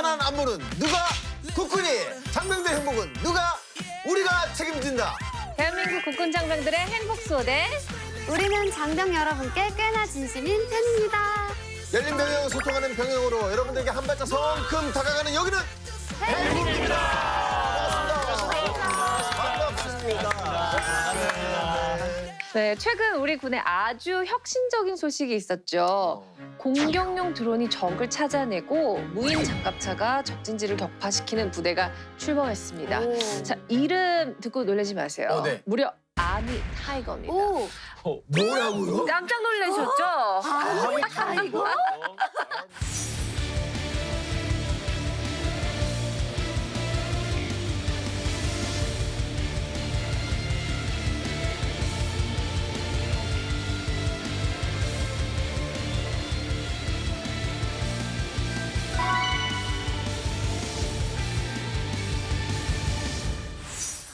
편안한 안무는 누가 국군이, 장병들 행복은 누가, 우리가 책임진다. 대한민국 국군 장병들의 행복 수호대. 우리는 장병 여러분께 꽤나 진심인 팬입니다. 열린 병영, 소통하는 병영으로 여러분들에게 한 발짝 성큼 다가가는 여기는 행복입니다. 반갑습니다. 네, 최근 우리 군에 아주 혁신적인 소식이 있었죠. 공격용 드론이 적을 찾아내고 무인 장갑차가 적진지를 격파시키는 부대가 출범했습니다. 자, 이름 듣고 놀라지 마세요. 네. 무려 아미 타이거입니다. 오, 뭐라고요? 깜짝 놀라셨죠? 아미 타이거?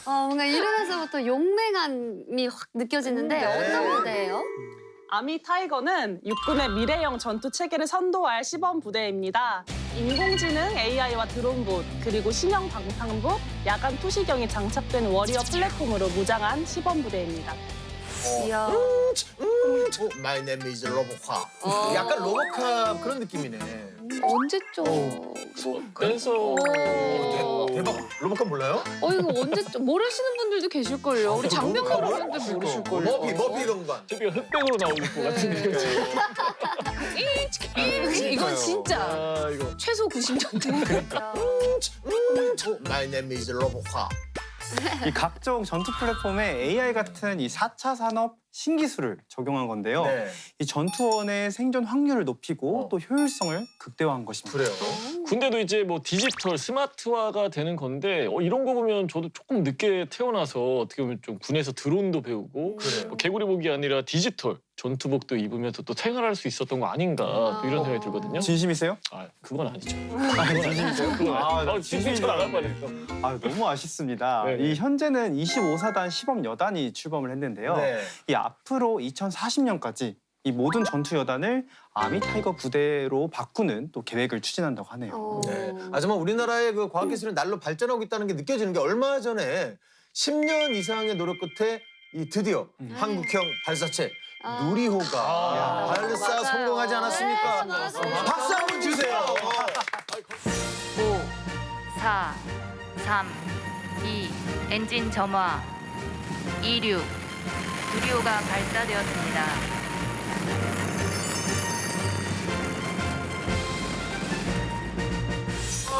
뭔가 이름에서부터 용맹함이 확 느껴지는데 네. 어떤 무대예요? 아미 타이거는 육군의 미래형 전투 체계를 선도할 시범 부대입니다. 인공지능, AI와 드론봇, 그리고 신형 방탄복, 야간 투시경이 장착된 워리어 플랫폼으로 무장한 시범 부대입니다. 이야. My name is 로보카. 약간 로보캅 그런 느낌이네. 언제죠? 그래서 대박. 로보캅 몰라요? 이거 언제죠? 모르시는 분들도 계실걸요. 우리 장병 여러분들 모르실걸요. 머피 이런 거. TV가 흑백으로 나올 것 같은데요. 이건 진짜 아 이거 최소 90년대. My name is 로보카. 이 각종 전투 플랫폼에 AI 같은 이 4차 산업 신기술을 적용한 건데요. 네. 이 전투원의 생존 확률을 높이고 또 효율성을 극대화한 것입니다. 그래요. 군대도 이제 뭐 디지털 스마트화가 되는 건데 이런 거 보면 저도 조금 늦게 태어나서 어떻게 보면 좀 군에서 드론도 배우고 그래요. 뭐 개구리 복이 아니라 디지털 전투복도 입으면서 또 생활할 수 있었던 거 아닌가 또 이런 생각이 들거든요. 진심이세요? 아 그건 아니죠. 진심이세요? 그건 아니죠. 진심이 진심처럼 안 뻔했어. 너무 아쉽습니다. 네. 이 현재는 25사단 시범 여단이 출범을 했는데요. 네. 이 앞으로 2040년까지 이 모든 전투 여단을 아미 타이거 부대로 바꾸는 또 계획을 추진한다고 하네요. 네. 정말 우리나라의 그 과학기술이 날로 발전하고 있다는 게 느껴지는 게 얼마 전에 10년 이상의 노력 끝에 이 드디어 한국형 발사체 누리호가 발사 맞아요. 성공하지 않았습니까? 네, 맞습니다. 박수 한번 주세요. 5, 4, 3, 2, 엔진 점화, 26, 누리호가 발사되었습니다.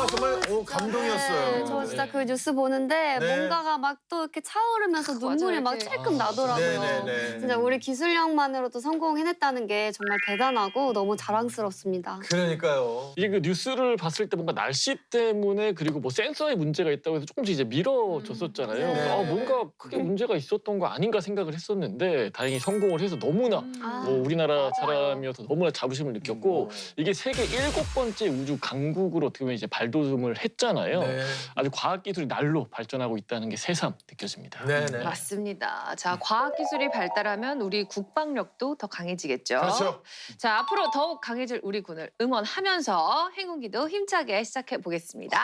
정말 감동이었어요. 네, 저 진짜 그 뉴스 보는데 네. 뭔가가 막 또 이렇게 차오르면서 눈물이 막 이렇게. 찔끔 나더라고요. 네네네. 진짜 우리 기술력만으로도 성공해냈다는 게 정말 대단하고 너무 자랑스럽습니다. 그러니까요. 이게 그 뉴스를 봤을 때 뭔가 날씨 때문에 그리고 뭐 센서에 문제가 있다고 해서 조금씩 이제 미뤄졌었잖아요. 네. 그래서 뭔가 크게 문제가 있었던 거 아닌가 생각을 했었는데 다행히 성공을 해서 너무나 뭐 우리나라 사람이어서 너무나 자부심을 느꼈고 이게 세계 7번째 우주 강국으로 어떻게 보면 이제 발돋움을 했잖아요. 네. 아주 과학기술이 날로 발전하고 있다는 게 새삼 느껴집니다. 네네. 맞습니다. 자, 과학기술이 발달하면 우리 국방력도 더 강해지겠죠. 그렇죠. 자, 앞으로 더욱 강해질 우리 군을 응원하면서 행운기도 힘차게 시작해 보겠습니다.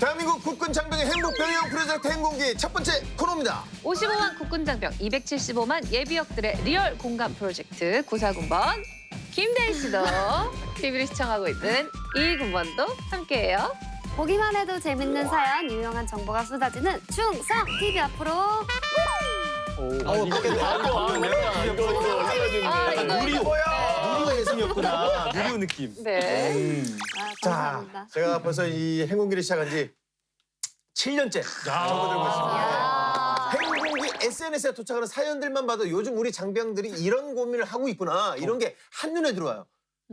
대한민국 국군 장병의 행복 병영 프로젝트 행공기 첫 번째 코너입니다. 55만 국군 장병, 275만 예비역들의 리얼 공감 프로젝트 9사군번 김대희 씨도 TV를 시청하고 있는 이군번도 함께해요. 보기만 해도 재밌는 사연, 유용한 정보가 쏟아지는 충성 TV 앞으로. 이거 올려야 되는데. 이거 누리호 예술이었구나. 누리호 느낌. 네. 자, 감사합니다. 제가 벌써 이 행공기를 시작한 지 7년째 접어들고 있습니다. 행공기 SNS에 도착하는 사연들만 봐도 요즘 우리 장병들이 이런 고민을 하고 있구나. 이런 게 한눈에 들어와요.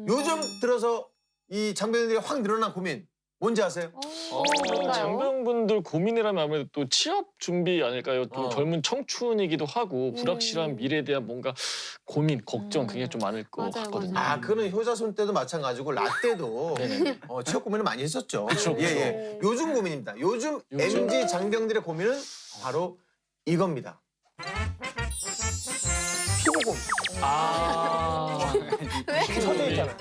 요즘 들어서 이 장병들이 확 늘어난 고민 뭔지 아세요? 뭘까요? 장병분들 고민이라면 아무래도 또 취업 준비 아닐까요? 또 젊은 청춘이기도 하고 불확실한 미래에 대한 뭔가 고민, 걱정 그게 좀 많을 것 맞아요, 같거든요. 맞아요. 그거는 효자손 때도 마찬가지고 라떼도 네네. 취업 고민을 많이 했었죠. 그쵸, 그쵸. 예. 요즘 고민입니다. 요즘 MZ 장병들의 고민은 바로 이겁니다. 피부곰. 서재 있잖아요.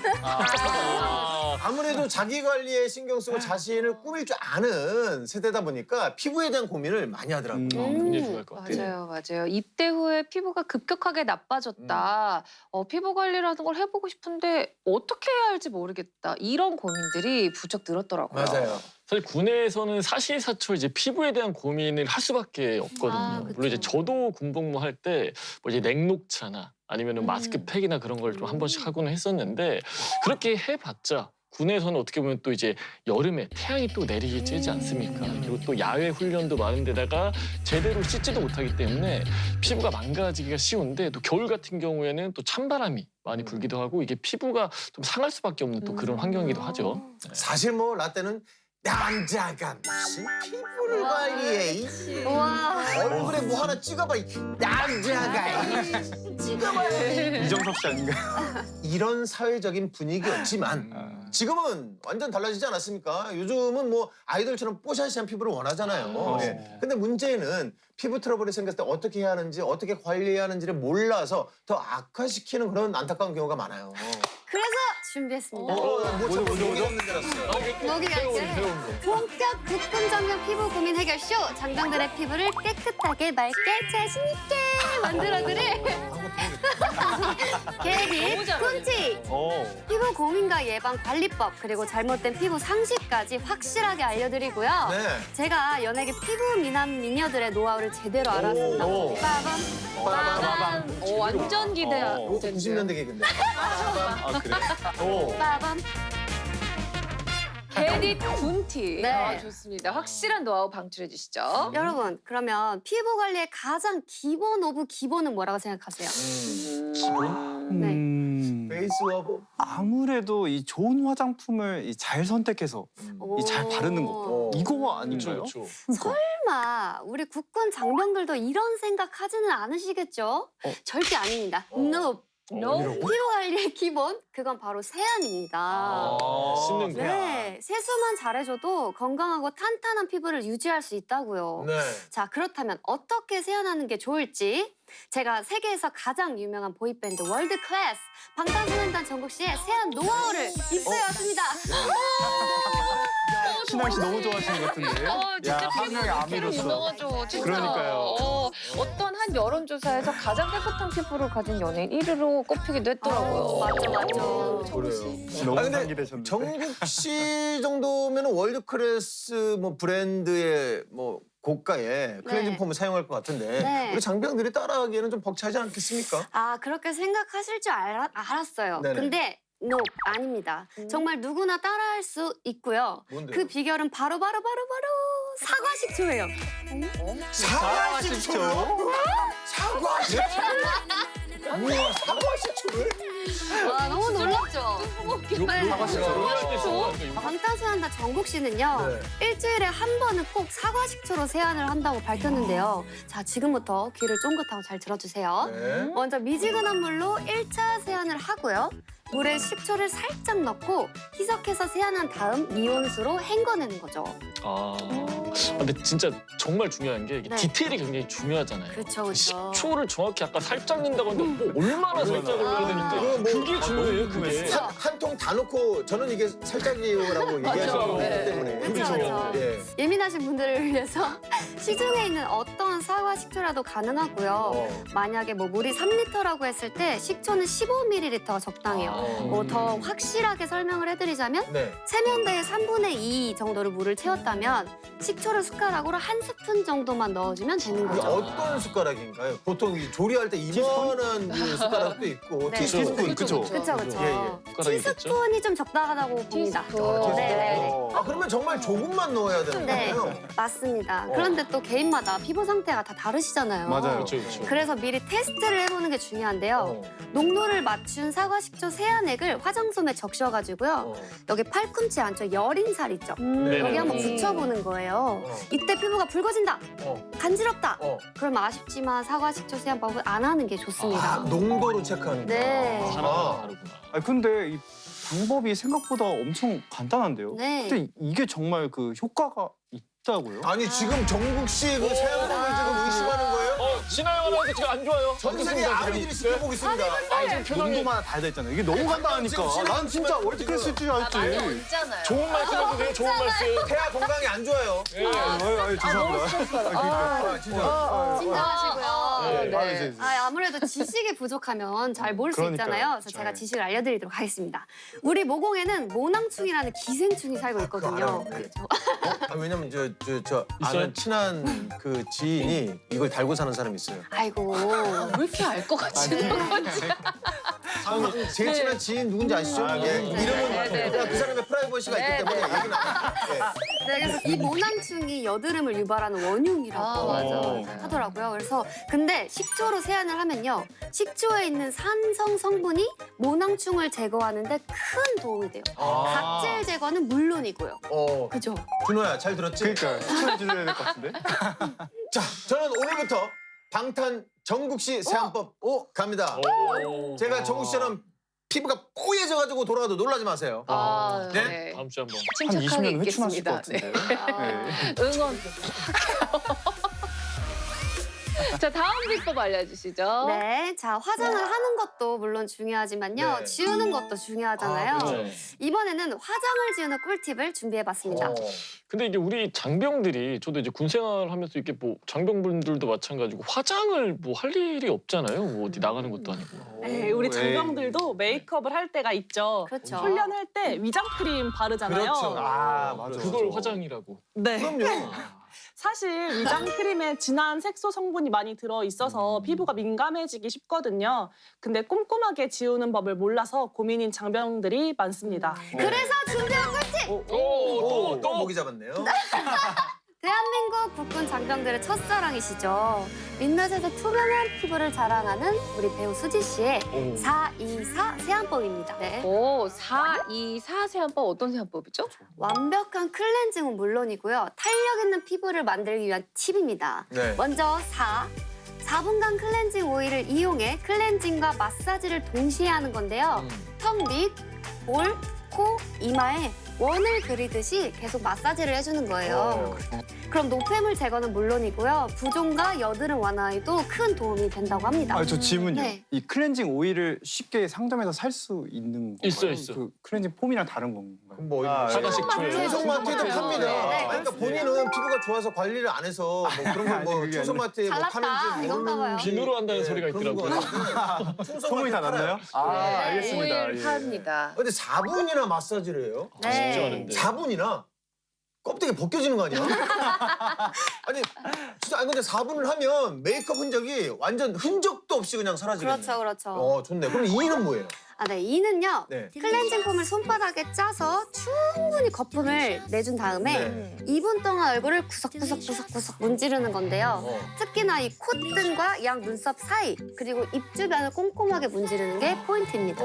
아무래도 자기 관리에 신경 쓰고 자신을 꾸밀 줄 아는 세대다 보니까 피부에 대한 고민을 많이 하더라고요. 굉장히 좋아할 것 같아요. 맞아요, 맞아요. 입대 후에 피부가 급격하게 나빠졌다. 피부 관리라는 걸 해보고 싶은데 어떻게 해야 할지 모르겠다. 이런 고민들이 부쩍 늘었더라고요. 맞아요. 사실 군에서는 사시사철 이제 피부에 대한 고민을 할 수밖에 없거든요. 그쵸. 물론 이제 저도 군복무 할 때 뭐 이제 냉녹차나 아니면은 마스크팩이나 그런 걸 좀 한 번씩 하고는 했었는데 그렇게 해봤자 군에서는 어떻게 보면 또 이제 여름에 태양이 또 내리기 쬐지 않습니까? 그리고 또 야외 훈련도 많은데다가 제대로 씻지도 못하기 때문에 피부가 망가지기가 쉬운데 또 겨울 같은 경우에는 또 찬바람이 많이 불기도 하고 이게 피부가 좀 상할 수밖에 없는 또 그런 환경이기도 하죠. 네. 사실 뭐 라떼는 남자가 무슨 피부를 관리해. 우와. 얼굴에 뭐 하나 찍어봐. 이 남자가 찍어봐. 이정섭 씨 아닌가요? 이런 사회적인 분위기였지만 지금은 완전 달라지지 않았습니까? 요즘은 뭐 아이돌처럼 뽀샤시한 피부를 원하잖아요. 예. 근데 문제는 피부 트러블이 생겼을 때 어떻게 해야 하는지 어떻게 관리해야 하는지를 몰라서 더 악화시키는 그런 안타까운 경우가 많아요. 그래서 준비했습니다. 뭐죠? 없는 줄 알았어요. 목이 갈게. 본격 국군 전용 피부 고민 해결쇼. 장병들의 피부를 깨끗하게 맑게 자신 있게 만들어드릴 계획이 꾼티. 피부 고민과 예방 관리법 그리고 잘못된 피부 상식까지 확실하게 알려드리고요. 네. 제가 연예계 피부 미남 미녀들의 노하우를 제대로 알았습니다. 오. 빠밤. 빠밤. 완전 기대야. 이거 90년대 개그인데. 아 그래? 빠밤. 게릿 군티. 네. 좋습니다. 확실한 노하우 방출해 주시죠. 여러분, 그러면 피부 관리의 가장 기본 오브 기본은 뭐라고 생각하세요? 네. 베이스 오브. 아무래도 이 좋은 화장품을 잘 선택해서 오. 이 잘 바르는 거 이거 아닌가요? 그렇죠. 설마 우리 국군 장병들도 이런 생각하지는 않으시겠죠? 절대 아닙니다. No. 피부 관리의 기본, 그건 바로 세안입니다. 씻는 거. 네, 세수만 잘해줘도 건강하고 탄탄한 피부를 유지할 수 있다고요. 네. 자, 그렇다면 어떻게 세안하는 게 좋을지 제가 세계에서 가장 유명한 보이밴드 월드 클래스 방탄소년단 정국 씨의 세안 노하우를 입수해왔습니다. 신랑 씨 너무 좋아하시는 것 같은데. 진짜 한 명의 아미로서. 유명하죠. 진짜. 그러니까요. 어떤 한 여론조사에서 가장 깨끗한 피부를 가진 연예인 1위로 꼽히기도 했더라고요. 맞죠. 그래요. 너무 아, 근데 상기되셨는데. 정국 씨 정도면 월드 클래스 뭐 브랜드의 뭐 고가의 클렌징 네. 폼을 사용할 것 같은데 네. 우리 장병들이 따라하기에는 좀 벅차지 않겠습니까? 아, 그렇게 생각하실 줄 알았어요. 네네. 근데 no, 아닙니다. 정말 누구나 따라할 수 있고요. 뭔데요? 그 비결은 바로 사과식초예요. 사과식초요? 사과식초? 우와, 사과식초를? 와, 너무 놀랍죠? 방탄소년단 정국 씨는요, 네. 일주일에 한 번은 꼭 사과식초로 세안을 한다고 밝혔는데요. 자, 지금부터 귀를 쫑긋하고 잘 들어주세요. 네. 먼저 미지근한 물로 1차 세안을 하고요. 물에 식초를 살짝 넣고 희석해서 세안한 다음 미온수로 헹궈내는 거죠. 근데 진짜 정말 중요한 게 이게 네. 디테일이 굉장히 중요하잖아요. 그렇죠. 식초를 정확히 아까 살짝 넣는다고 했는데 뭐 얼마나 살짝 넣어야 되니까 그거 뭐- 그게 중요해요, 그게. 그쵸. 한 통 다 넣고 저는 이게 살짝이요라고 얘기하시는 거기 네. 때문에. 그쵸, 그게 중요해요. 그쵸. 예. 예민하신 분들을 위해서 시중에 있는 어떤 사과 식초라도 가능하고요. 만약에 뭐 물이 3리터라고 했을 때 식초는 15ml가 적당해요. 더 확실하게 설명을 해드리자면 네. 세면대에 3분의 2 정도를 물을 채웠다면 식초를 숟가락으로 한 스푼 정도만 넣어주면 되는 이게 거죠. 어떤 숟가락인가요? 보통 이 조리할 때 이만한 그 숟가락도 있고 네. 티스푼 그쵸, 그쵸. 그쵸. 예, 예. 숟가락이겠죠? 티스푼이 좀 적당하다고 봅니다. 티스푼. 네네네. 아 그러면 정말 조금만 넣어야 되는 네, 거예요? 맞습니다. 그런데 또 개인마다 피부 상태가 다 다르시잖아요. 맞아요. 그렇죠, 그렇죠. 그래서 미리 테스트를 해보는 게 중요한데요. 농도를 맞춘 사과식초 세안액을 화장솜에 적셔가지고요. 여기 팔꿈치 안쪽 여린 살 있죠? 네네. 여기 한번 붙여보는 거예요. 이때 피부가 붉어진다, 간지럽다. 그럼 아쉽지만 사과식초 세안법은 안 하는 게 좋습니다. 농도로 체크하는 거야. 네. 사람마다 다르구나. 아 근데 이 방법이 생각보다 엄청 간단한데요. 네. 근데 이게 정말 그 효과가 있다고요? 아니 지금 정국 씨 그 세안법을 지금 의심하는 거예요? 신하영 아나운서 지금 안 좋아요. 전 세계 아버지를 지켜보겠습니다. 아, 지금 표정도마다 달라있잖아요. 이게 너무 간단하니까. 난 진짜 월드클래스 줄 알았지. 있잖아요. 좋은 말씀 해주세요. 좋은 말씀. 태아 건강이 안 좋아요. 죄송합니다. 진짜. 진정하시고요. 네. 아무래도 지식이 부족하면 잘 모를 수 그러니까요. 있잖아요. 그래서 제가 지식을 알려드리도록 하겠습니다. 우리 모공에는 모낭충이라는 기생충이 살고 있거든요. 그렇죠. 왜냐면 저 아는 친한 그 지인이 이걸 달고 사는 사람이 있어요. 아이고. 왜 이렇게 알 것 같지? 제일 친한 지인 누군지 아시죠? 예, 이름은 그냥 그 사람의 프라이버시가 있기 때문에 얘기는 안 해요. 네, 그래서 이 모낭충이 여드름을 유발하는 원흉이라고 맞아. 하더라고요. 그래서 근데 식초로 세안을 하면요. 식초에 있는 산성 성분이 모낭충을 제거하는 데 큰 도움이 돼요. 각질 제거는 물론이고요. 그죠? 준호야, 잘 들었지? 그러니까 추천해 주셔야 될 것 같은데. 자, 저는 오늘부터 방탄 정국씨 세안법 갑니다. 제가 정국 씨처럼 피부가 뽀얘져가지고 돌아가도 놀라지 마세요. 아, 네? 네. 다음 주에 한번. 한 침착하게 20년 회춘하실 것 있겠습니다. 같은데. 네. 응원. 자, 다음 비법 알려주시죠. 네, 자 화장을 하는 것도 물론 중요하지만요. 네. 지우는 것도 중요하잖아요. 그렇죠. 이번에는 화장을 지우는 꿀팁을 준비해봤습니다. 근데 이게 우리 장병들이 저도 이제 군 생활하면서 이렇게 뭐 장병분들도 마찬가지고 화장을 뭐 할 일이 없잖아요. 뭐 어디 나가는 것도 아니고. 네, 우리 장병들도 메이크업을 할 때가 있죠. 그렇죠. 훈련할 때 위장 크림 바르잖아요. 그렇죠. 맞아. 그걸 화장이라고. 네. 그럼요. 사실 위장 크림에 진한 색소 성분이 많이 들어 있어서 피부가 민감해지기 쉽거든요. 근데 꼼꼼하게 지우는 법을 몰라서 고민인 장병들이 많습니다. 그래서 준비한 꿀팁! 또 모기 잡았네요. 대한민국 국군 장병들의 첫사랑이시죠. 민낯에서 투명한 피부를 자랑하는 우리 배우 수지 씨의 424 세안법입니다. 네. 오, 424 세안법 어떤 세안법이죠? 완벽한 클렌징은 물론이고요. 탄력 있는 피부를 만들기 위한 팁입니다. 네. 먼저 4분간 클렌징 오일을 이용해 클렌징과 마사지를 동시에 하는 건데요. 턱 밑, 볼, 코, 이마에 원을 그리듯이 계속 마사지를 해주는 거예요. 그럼 노폐물 제거는 물론이고요. 부종과 여드름 완화에도 큰 도움이 된다고 합니다. 저 질문요. 네. 이 클렌징 오일을 쉽게 상점에서 살 수 있는 건가요? 있어. 그 클렌징 폼이랑 다른 건가요? 뭐 하나씩 줘요. 충성마트에도 네, 팝니다. 네, 그러니까 본인은 피부가 좋아서 관리를 안 해서 뭐 그런 걸 뭐 그게 아니라. 충성마트에 뭐 잘났다, 파는지 이건가 봐요. 비누로 한다는 소리가 있더라고요. 소문이 다 났나요? 알겠습니다. 오일 예. 팝니다. 근데 4분이나 마사지를 해요? 아, 쉽지 네. 않은데. 4분이나? 껍데기 벗겨지는 거 아니야? 아니 진짜 근데 4분을 하면 메이크업 흔적이 완전 흔적도 없이 그냥 사라지겠네. 그렇죠. 좋네. 그럼 2는 뭐예요? 네, 이는요. 네. 클렌징 폼을 손바닥에 짜서 충분히 거품을 내준 다음에 네. 2분 동안 얼굴을 구석구석 문지르는 건데요. 특히나 이 콧등과 양 눈썹 사이 그리고 입 주변을 꼼꼼하게 문지르는 게 포인트입니다.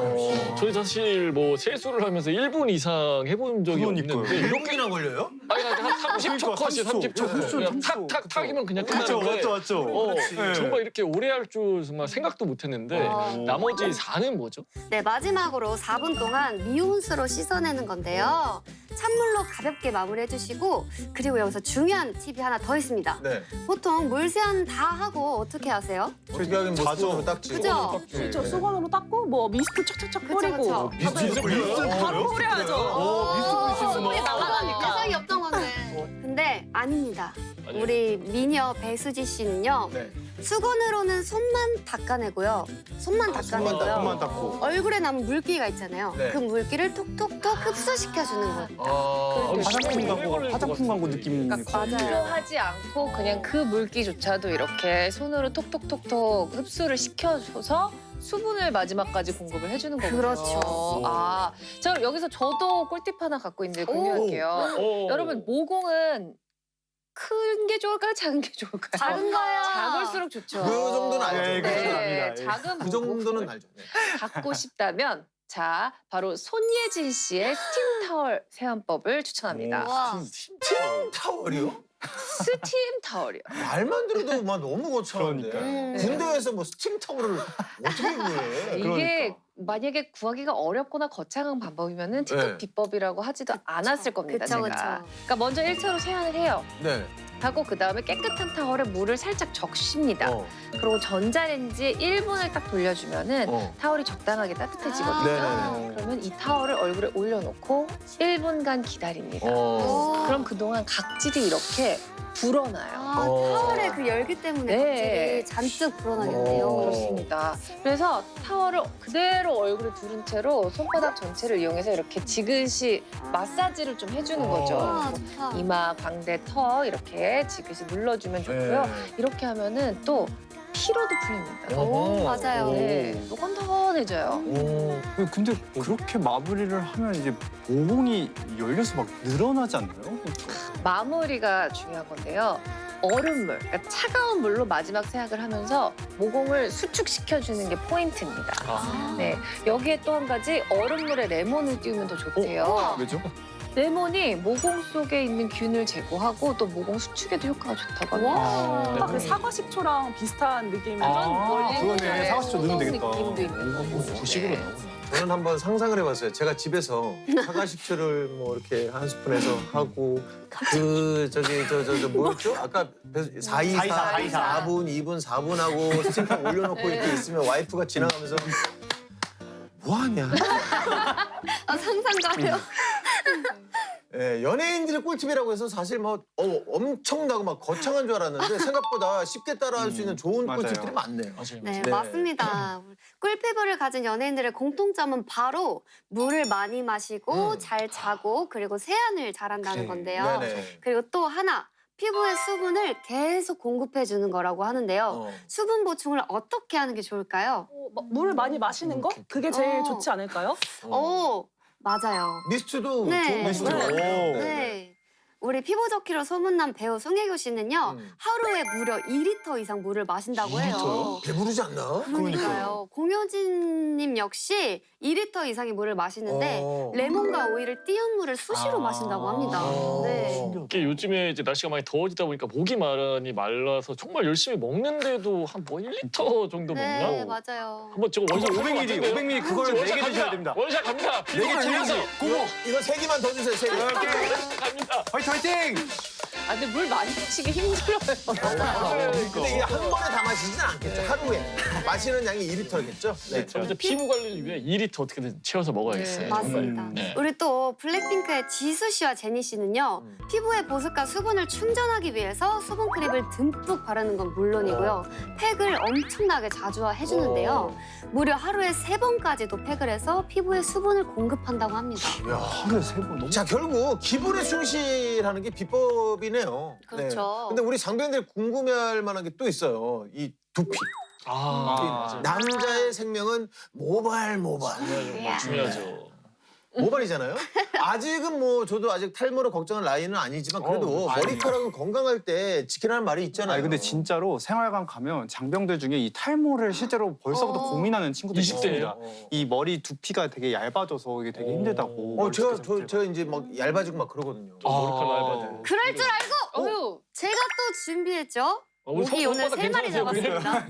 저희 사실 뭐 세수를 하면서 1분 이상 해본 적이 그러니까요. 없는데 이렇게나 걸려요? 아니 한 30초 컷이 30초. 그냥 탁탁탁이면 그냥 끝나는데. 맞죠. 네. 정말 이렇게 오래 할 줄 정말 생각도 못했는데 나머지 4는 뭐죠? 네, 마지막으로 4분 동안 미온수로 씻어내는 건데요. 찬물로 가볍게 마무리해주시고 그리고 여기서 중요한 팁이 하나 더 있습니다. 네. 보통 물 세안 다 하고 어떻게 하세요? 어떻게 하긴 뭐 자주. 수건으로 닦지. 그죠? 그렇죠. 수건으로 닦고 뭐 미스트 척척척 그쵸, 뿌리고 그쵸. 미스트 뿌려요? 바로 뿌려야죠. 미스트 수분이 날아가니까. 세상이 없던 건데. 근데 아닙니다. 아니에요? 우리 미녀 배수지 씨는요. 네. 수건으로는 손만 닦아내고요. 손만 닦아내고요. 손만 닦고. 얼굴에 남은 물기가 있잖아요. 네. 그 물기를 톡톡톡 흡수시켜주는 거예요. 화장품 광고 느낌. 그러니까 필요하지 않고 그냥 그 물기조차도 이렇게 손으로 톡톡톡톡 흡수를 시켜줘서 수분을 마지막까지 공급을 해주는 거군요. 그렇죠. 아, 자 여기서 저도 꿀팁 하나 갖고 있는데 공유할게요. 여러분 모공은 큰 게 좋을까요? 작은 게 좋을까요? 작은 거요. 작을수록 좋죠. 그 정도는 알죠. 네, 그 정도는 압니다. 예. 작은 그 정도는 알죠. 네. 갖고 싶다면 자 바로 손예진 씨의 스팀 타월 세안법을 추천합니다. 와. 타월이요? 스팀 타월이요. 말만 들어도 막 너무 거창한데. 그러니까요. 군대에서 뭐 스팀 타월을 어떻게 구해? 이게 그러니까. 만약에 구하기가 어렵거나 거창한 방법이면은 TikTok 네. 비법이라고 하지도 않았을 겁니다. 그쵸, 제가. 그쵸. 그러니까 먼저 1차로 세안을 해요. 네. 하고 그다음에 깨끗한 타월에 물을 살짝 적십니다. 어. 그리고 전자레인지에 1분을 딱 돌려주면은 어. 타월이 적당하게 따뜻해지거든요. 네네네. 그러면 이 타월을 얼굴에 올려놓고 1분간 기다립니다. 어. 그럼 그동안 각질이 이렇게 불어나요. 아, 어. 타월의 그 열기 때문에 네. 각질이 잔뜩 불어나겠네요. 어. 그렇습니다. 그래서 타월을 그대로 얼굴에 두른 채로 손바닥 전체를 이용해서 이렇게 지그시 마사지를 좀 해주는 거죠. 아, 그래서 좋다. 이마, 광대, 턱 이렇게 지그시 눌러주면 좋고요. 네. 이렇게 하면은 또 피로도 풀립니다. 오, 맞아요. 네, 또 건전해져요. 오. 근데 그렇게 마무리를 하면 이제 모공이 열려서 막 늘어나지 않나요? 마무리가 중요한 건데요. 얼음물, 그러니까 차가운 물로 마지막 세약을 하면서 모공을 수축시켜주는 게 포인트입니다. 아. 네, 여기에 또 한 가지 얼음물에 레몬을 띄우면 더 좋대요. 왜죠? 레몬이 모공 속에 있는 균을 제거하고 또 모공 수축에도 효과가 좋다고 합니다. 아, 딱 그 사과 식초랑 비슷한 느낌의 그러네. 사과식초 넣으면 되겠다. 느낌도 있는 거고. 주식으로 네. 나오구나. 저는 한번 상상을 해봤어요. 제가 집에서 사과식초를 뭐 이렇게 한 스푼 해서 하고 저 뭐였죠? 아까 424, 4분, 2분, 4분 하고 스팀팩 올려놓고 이렇게 있으면 와이프가 지나가면서 뭐 하냐? 아, 상상 가요. 예, 연예인들의 꿀팁이라고 해서 사실 뭐 엄청나고 막 거창한 줄 알았는데 생각보다 쉽게 따라할 수 있는 좋은 맞아요. 꿀팁들이 많네요. 맞아요. 네, 네. 맞습니다. 꿀피부를 가진 연예인들의 공통점은 바로 물을 많이 마시고 잘 자고 그리고 세안을 잘한다는 그래. 건데요. 네네. 그리고 또 하나, 피부에 수분을 계속 공급해 주는 거라고 하는데요. 어. 수분 보충을 어떻게 하는 게 좋을까요? 물을 많이 마시는 거? 그게 제일 어. 좋지 않을까요? 오, 맞아요. 미스트도 네. 좋은 미스트죠. 네. 오. 네. 우리 피부 좋기로 소문난 배우 송혜교 씨는요. 하루에 무려 2리터 이상 물을 마신다고 해요. 배부르지 않나? 그러니까요. 공효진님 역시 2리터 이상의 물을 마시는데 어. 레몬과 오이를 띄운 물을 수시로 마신다고 합니다. 네. 이게 요즘에 이제 날씨가 많이 더워지다 보니까 목이 많이 말라서 정말 열심히 먹는데도 한 뭐 1리터 정도 네, 먹나? 맞아요. 한번 저거 원샷 500ml, 500ml 그걸 4개 드셔야 됩니다. 원샷 갑니다. 피부를 위해서 이거 3개만 더 주세요. 3개. 갑니다. 화이팅 화이팅! 아, 근데 물 많이 드시기 힘들어요. 근데 이게 한 번에 다 마시지는 않겠죠. 하루에 마시는 양이 2리터겠죠. 네. 근데 피부 관리를 위해 2리터 어떻게든 채워서 먹어야겠어요. 네. 맞습니다. 네. 우리 또 블랙핑크의 지수 씨와 제니 씨는요. 피부의 보습과 수분을 충전하기 위해서 수분 크림을 듬뿍 바르는 건 물론이고요. 팩을 엄청나게 자주 해주는데요. 무려 하루에 3번까지도 팩을 해서 피부에 수분을 공급한다고 합니다. 야. 하루에 3번 너무 자 결국 기본에 충실하는 게 비법이네요. 그렇죠. 근데 우리 장병들이 궁금해할 만한 게 또 있어요. 이 두피. 아, 남자의 생명은 모발. 이야. 중요하죠. 모발이잖아요. 아직은 뭐 저도 아직 탈모로 걱정할 나이는 아니지만 그래도 머리카락은 건강할 때 지키라는 말이 있잖아요. 아니 근데 진짜로 생활관 가면 장병들 중에 이 탈모를 실제로 벌써부터 고민하는 친구들이 20대 예요? 있습니다. 이 머리 두피가 되게 얇아져서 이게 되게 힘들다고. 제가 이제 막 얇아지고 막 그러거든요. 머리카락 얇아져. 그럴 줄 알고 어휴. 제가 또 준비했죠. 우리 목이 오늘 손바닥 3마리 괜찮으세요, 그게? 잡았습니다.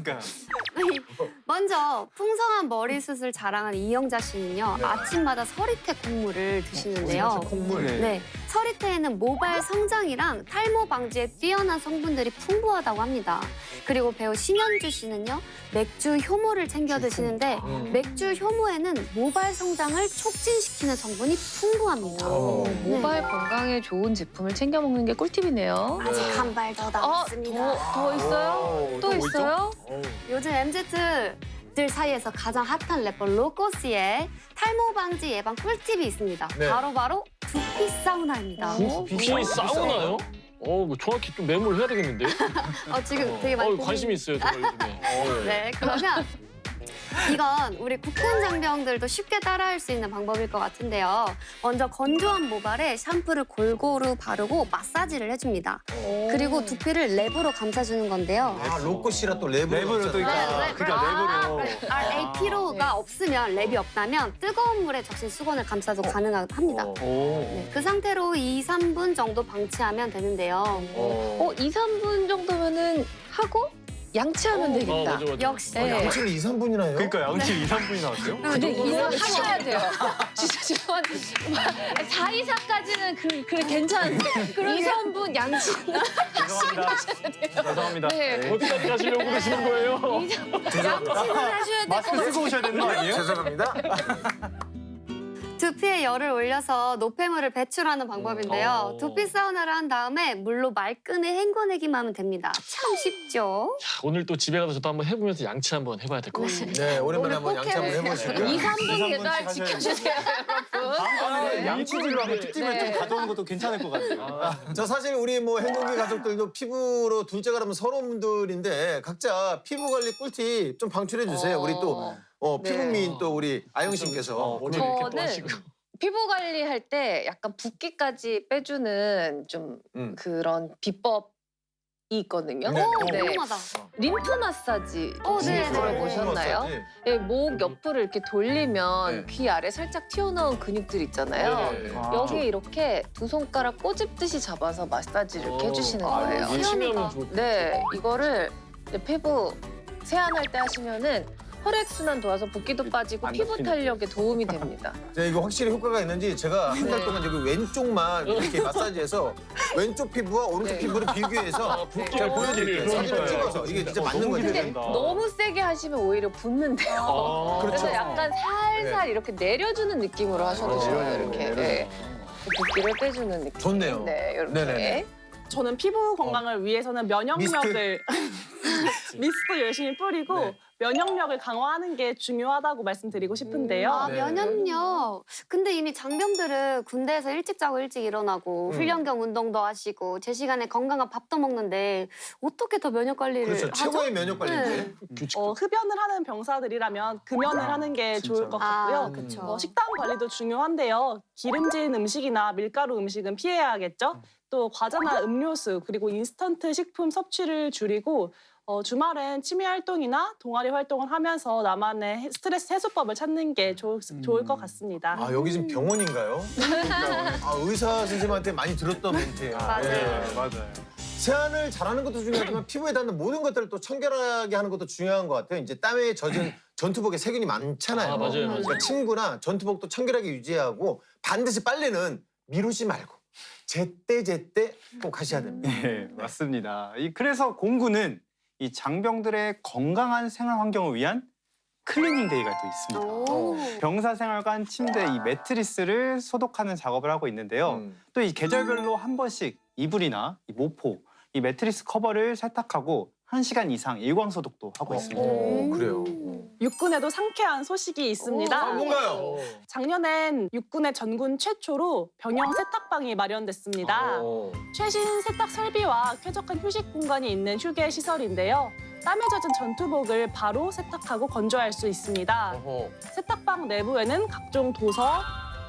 그러니까 먼저 풍성한 머리숱을 자랑하는 이영자 씨는요. 아침마다 서리태 콩물을 드시는데요. 콩물. 네, 서리태에는 모발 성장이랑 탈모 방지에 뛰어난 성분들이 풍부하다고 합니다. 그리고 배우 신현주 씨는요. 맥주 효모를 챙겨 드시는데 맥주 효모에는 모발 성장을 촉진시키는 성분이 풍부합니다. 모발 건강에 좋은 제품을 챙겨 먹는 게 꿀팁이네요. 아직 한 발 더 남았습니다. 더 있어요? 또 있어요? 요즘 MZ들 사이에서 가장 핫한 래퍼 로꼬스의 탈모 방지 예방 꿀팁이 있습니다. 네. 바로 두피 사우나입니다. 두피 사우나요? 이거 정확히 좀 메모를 해야 되겠는데요? 지금 되게 많이 관심이 있어요, 저 요즘에. 네, 그러면 이건 우리 국군 장병들도 쉽게 따라할 수 있는 방법일 것 같은데요. 먼저 건조한 모발에 샴푸를 골고루 바르고 마사지를 해줍니다. 그리고 두피를 랩으로 감싸주는 건데요. 아 로꼬 씨라 또 랩으로 네, 그러니까 랩으로. RAP로가 없으면 랩이 없다면 뜨거운 물에 적신 수건을 감싸도 가능합니다. 네, 그 상태로 2, 3분 정도 방치하면 되는데요. 2, 3분 정도면은 하고 양치하면 되겠다. 맞아. 역시. 네. 양치를 2, 3분이나 해요? 그러니까 양치 2, 3분이 나왔어요? 근데 이거 하셔야 돼요. 진짜 죄송한데 4, 2, 4까지는 그 괜찮은데 2, 3분 양치는 죄송합니다. 네. 어디까지 가시려고 그러시는 거예요? 양치는 하셔야 마스크 될것 쓰고 오셔야 되는 거 아니에요? 죄송합니다. 두피에 열을 올려서 노폐물을 배출하는 방법인데요. 두피 사우나를 한 다음에 물로 말끔히 헹궈내기만 하면 됩니다. 참 쉽죠? 오늘 또 집에 가서 저도 한번 해보면서 양치 한번 해봐야 될 것 같습니다. 네, 오랜만에 한번 꼭 양치 한번 해보세요. 해보시고요. 2, 3분 분 계단 하셔야 지켜주세요, 여러분. 다음번에 양치질로 한번 특집을 네. 좀 가져오는 것도 괜찮을 것 같아요. 저 사실 우리 뭐 행동기 가족들도 피부로 둘째가라면 서러운 분들인데 각자 피부 관리 꿀팁 좀 방출해 주세요. 우리 또 네. 피부미인 또 우리 아영 씨께서. 머리 이렇게 또 저는 하시고. 피부 관리할 때 약간 붓기까지 빼주는 좀 그런 비법이 있거든요. 네. 네. 궁금하다. 림프 마사지 네, 네. 들어보셨나요? 네, 목 옆으로 이렇게 돌리면 네. 귀 아래 살짝 튀어나온 근육들 있잖아요. 네네. 아. 여기 이렇게 두 손가락 꼬집듯이 잡아서 마사지를 이렇게 해주시는 거예요. 열심히 하면 시원하다. 좋을 것 네, 이거를 이제 피부 세안할 때 하시면은 혈액순환 도와서 붓기도 빠지고 안 피부 덮이네. 탄력에 도움이 됩니다. 제가 이거 확실히 효과가 있는지 제가 한 달 네. 동안 여기 왼쪽만 이렇게 마사지해서 왼쪽 피부와 오른쪽 네. 피부를 비교해서 붓기 제가 보여드릴게요. 그러니까요. 사진을 찍어서 이게 진짜 맞는 도움이 거죠. 된다. 너무 세게 하시면 오히려 붓는데요. 아, 그래서 그렇죠. 약간 살살 이렇게 내려주는 느낌으로 하셔도 좋아요. 내려주는 이렇게 거, 네. 붓기를 빼주는 느낌. 좋네요. 네, 이렇게. 네네네. 저는 피부 건강을 위해서는 면역력을 미스트 열심히 뿌리고 네. 면역력을 강화하는 게 중요하다고 말씀드리고 싶은데요. 아, 네. 면역력. 근데 이미 장병들은 군대에서 일찍 자고 일찍 일어나고 훈련 겸 운동도 하시고 제 시간에 건강한 밥도 먹는데 어떻게 더 면역 관리를 그렇죠. 하죠? 최고의 면역 관리인데. 네. 규칙. 흡연을 하는 병사들이라면 금연을 하는 게 좋을 것 같고요. 아, 그렇죠. 식단 관리도 중요한데요. 기름진 음식이나 밀가루 음식은 피해야겠죠. 또 과자나 음료수 그리고 인스턴트 식품 섭취를 줄이고 주말엔 취미 활동이나 동아리 활동을 하면서 나만의 스트레스 해소법을 찾는 게 좋을 것 같습니다. 아 여기 지금 병원인가요? 아, 의사 선생님한테 많이 들었던 멘트예요. 맞아요. 네. 맞아요. 세안을 잘하는 것도 중요하지만 피부에 닿는 모든 것들을 또 청결하게 하는 것도 중요한 것 같아요. 이제 땀에 젖은 전투복에 세균이 많잖아요. 아, 맞아요, 맞아요. 그러니까 침구나 전투복도 청결하게 유지하고 반드시 빨래는 미루지 말고 제때 꼭 하셔야 됩니다. 네, 맞습니다. 그래서 공군은 이 장병들의 건강한 생활 환경을 위한 클리닝 데이가 또 있습니다. 오. 병사 생활관 침대 이 매트리스를 소독하는 작업을 하고 있는데요. 또 이 계절별로 한 번씩 이불이나 이 모포, 이 매트리스 커버를 세탁하고 1시간 이상 일광 소독도 하고 있습니다. 그래요. 육군에도 상쾌한 소식이 있습니다. 뭔가요? 작년엔 육군의 전군 최초로 병영 세탁방이 마련됐습니다. 최신 세탁 설비와 쾌적한 휴식 공간이 있는 휴게 시설인데요. 땀에 젖은 전투복을 바로 세탁하고 건조할 수 있습니다. 세탁방 내부에는 각종 도서,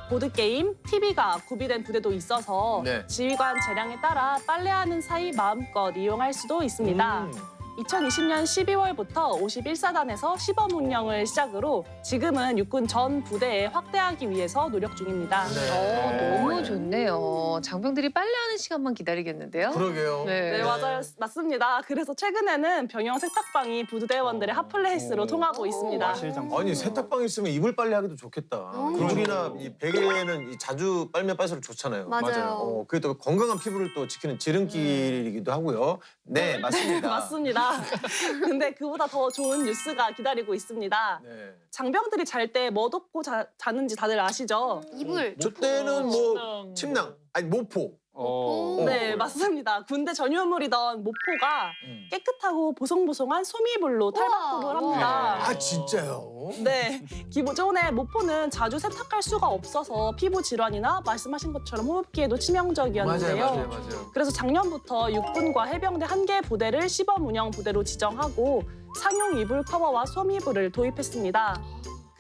보드게임, TV가 구비된 부대도 있어서 네. 지휘관 재량에 따라 빨래하는 사이 마음껏 이용할 수도 있습니다. 2020년 12월부터 51사단에서 시범 운영을 시작으로 지금은 육군 전 부대에 확대하기 위해서 노력 중입니다. 너무 좋네요. 장병들이 빨래하는 시간만 기다리겠는데요? 그러게요. 네, 맞아요. 맞습니다. 그래서 최근에는 병영 세탁방이 부대원들의 핫플레이스로 통하고 있습니다. 마실 장소. 아니 세탁방 있으면 이불 빨래하기도 좋겠다. 이불이나 이 베개는 이 자주 빨면 빨수록 좋잖아요. 맞아요. 그게 또 건강한 피부를 또 지키는 지름길이기도 하고요. 네, 맞습니다. 맞습니다. 근데 그보다 더 좋은 뉴스가 기다리고 있습니다. 네. 장병들이 잘 때 뭐 덮고 자는지 다들 아시죠? 이불. 저 때는 뭐 침낭, 아니 모포. 네, 맞습니다. 군대 전유물이던 모포가 깨끗하고 보송보송한 소미불로 탈바꿈을 합니다. 아 진짜요? 네, 기존에 모포는 자주 세탁할 수가 없어서 피부 질환이나 말씀하신 것처럼 호흡기에도 치명적이었는데요. 맞아요. 그래서 작년부터 육군과 해병대 한 개 부대를 시범 운영 부대로 지정하고 상용 이불 커버와 소미불을 도입했습니다.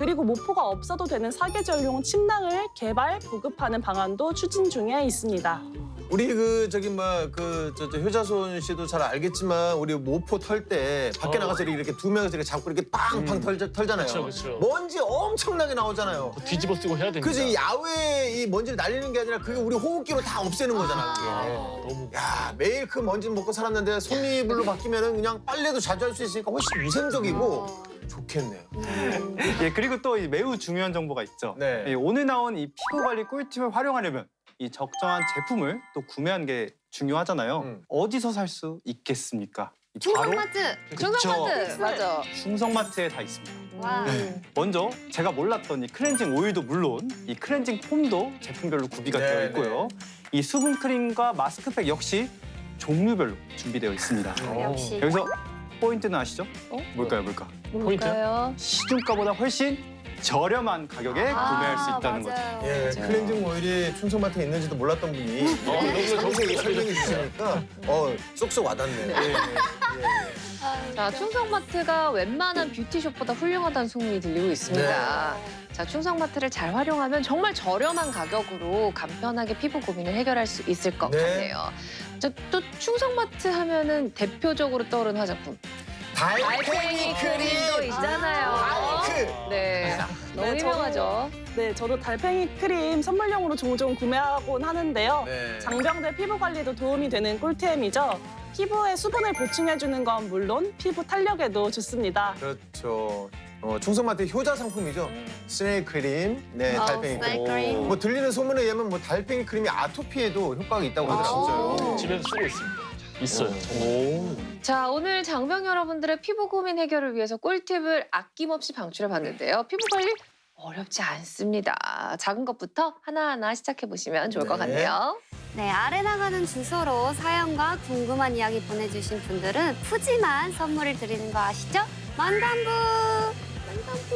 그리고 모포가 없어도 되는 사계절용 침낭을 개발, 보급하는 방안도 추진 중에 있습니다. 우리 저 효자손 씨도 잘 알겠지만 우리 모포 털 때 밖에 나가서 이렇게 두 명이서 이렇게 잡고 이렇게 빵빵 털잖아요. 그렇죠. 먼지 엄청나게 나오잖아요. 뒤집어 쓰고 해야 됩니다. 그지 야외에 이 먼지를 날리는 게 아니라 그게 우리 호흡기로 다 없애는 거잖아. 그게. 너무 야 매일 그 먼지는 먹고 살았는데 손이불로 바뀌면은 그냥 빨래도 자주 할 수 있으니까 훨씬 위생적이고 좋겠네요. 예, 그리고 또 이 매우 중요한 정보가 있죠. 네. 예, 오늘 나온 이 피부 관리 꿀팁을 활용하려면 이 적정한 제품을 또 구매하는 게 중요하잖아요. 어디서 살 수 있겠습니까? 바로 충성마트. 충성마트 맞아. 충성마트에 다 있습니다. 와. 먼저 제가 몰랐던 이 클렌징 오일도 물론 이 클렌징 폼도 제품별로 구비가 네, 되어 있고요. 이 수분 크림과 마스크팩 역시 종류별로 준비되어 있습니다. 역시. 여기서 포인트는 아시죠? 어? 뭘까요? 뭘까요? 시중가보다 훨씬 저렴한 가격에 구매할 수 있다는 거죠. 맞아요. 예, 클렌징 오일이 충성마트에 있는지도 몰랐던 분이 너무 자세히 설명해 주시니까 쏙쏙 와닿네요. 예. 자, 충성마트가 웬만한 뷰티숍보다 훌륭하다는 소문이 들리고 있습니다. 자, 충성마트를 잘 활용하면 정말 저렴한 가격으로 간편하게 피부 고민을 해결할 수 있을 것 네. 같네요. 자, 또 충성마트 하면은 대표적으로 떠오르는 화장품. 달팽이 크림도 있잖아요. 네, 너무 네, 유명하죠. 네, 저도 달팽이 크림 선물용으로 종종 구매하곤 하는데요. 네. 장병들 피부 관리도 도움이 되는 꿀템이죠. 피부에 수분을 보충해주는 건 물론 피부 탄력에도 좋습니다. 그렇죠. 충성마트의 효자 상품이죠. 스네일 크림, 네, 달팽이 스네일 크림. 크림. 뭐 들리는 소문에 의하면 뭐 달팽이 크림이 아토피에도 효과가 있다고 하더라고요. 집에서 쓰고 있습니다. 있어요. 자, 오늘 장병 여러분들의 피부 고민 해결을 위해서 꿀팁을 아낌없이 방출해 봤는데요. 피부 관리 어렵지 않습니다. 작은 것부터 하나하나 시작해 보시면 좋을 것 네. 같네요. 네, 아래 나가는 주소로 사연과 궁금한 이야기 보내주신 분들은 푸짐한 선물을 드리는 거 아시죠? 만담부! 만담부!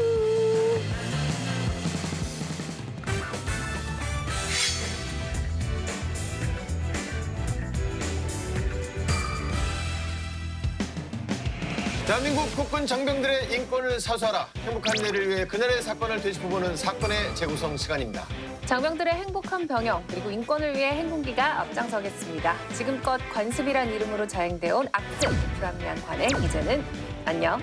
대한민국 국군 장병들의 인권을 사수하라. 행복한 내일을 위해 그날의 사건을 되짚어보는 사건의 재구성 시간입니다. 장병들의 행복한 병영 그리고 인권을 위해 행군기가 앞장서겠습니다. 지금껏 관습이란 이름으로 자행되어온 악습 불합리한 관행 이제는 안녕.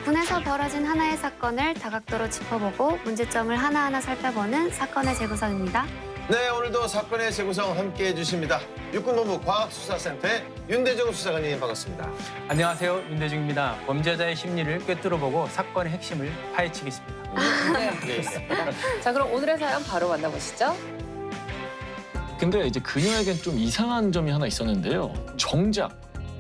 군에서 벌어진 하나의 사건을 다각도로 짚어보고 문제점을 하나하나 살펴보는 사건의 재구성입니다. 네, 오늘도 사건의 재구성 함께해 주십니다. 육군본부 과학수사센터의 윤대정 수사관님 반갑습니다. 안녕하세요. 윤대중입니다. 범죄자의 심리를 꿰뚫어보고 사건의 핵심을 파헤치겠습니다. 자, 그럼 오늘의 사연 바로 만나보시죠. 근데 이제 그녀에겐 좀 이상한 점이 하나 있었는데요. 정작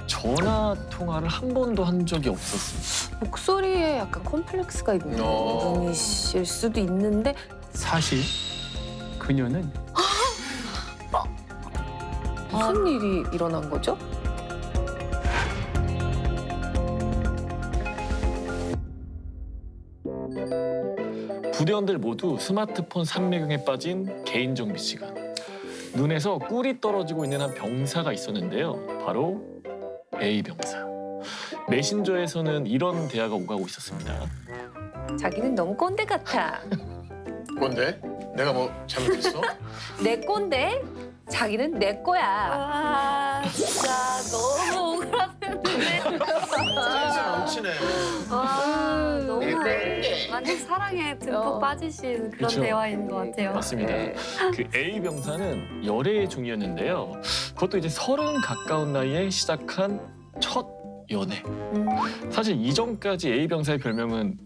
전화 통화를 한 번도 한 적이 없었습니다. 목소리에 약간 콤플렉스가 있는 분이실 수도 있는데 사실 그녀는 무슨 일이 일어난 거죠? 부대원들 모두 스마트폰 삼매경에 빠진 개인 정비 시간. 눈에서 꿀이 떨어지고 있는 한 병사가 있었는데요. 바로 A 병사. 메신저에서는 이런 대화가 오가고 있었습니다. 자기는 너무 꼰대 같아. 뭔데? 내가 뭐 잘못했어? 내 꼰대? 자기는 내 거야. 와, 진짜 너무 억울하셨는데. 센스 넘치네. 와, 너무 네. 완전 사랑에 듬뿍 빠지신 그런 그쵸. 대화인 것 같아요. 맞습니다. 그 A 병사는 열애 중이었는데요. 그것도 이제 30 가까운 나이에 시작한 첫 연애. 사실 이전까지 A 병사의 별명은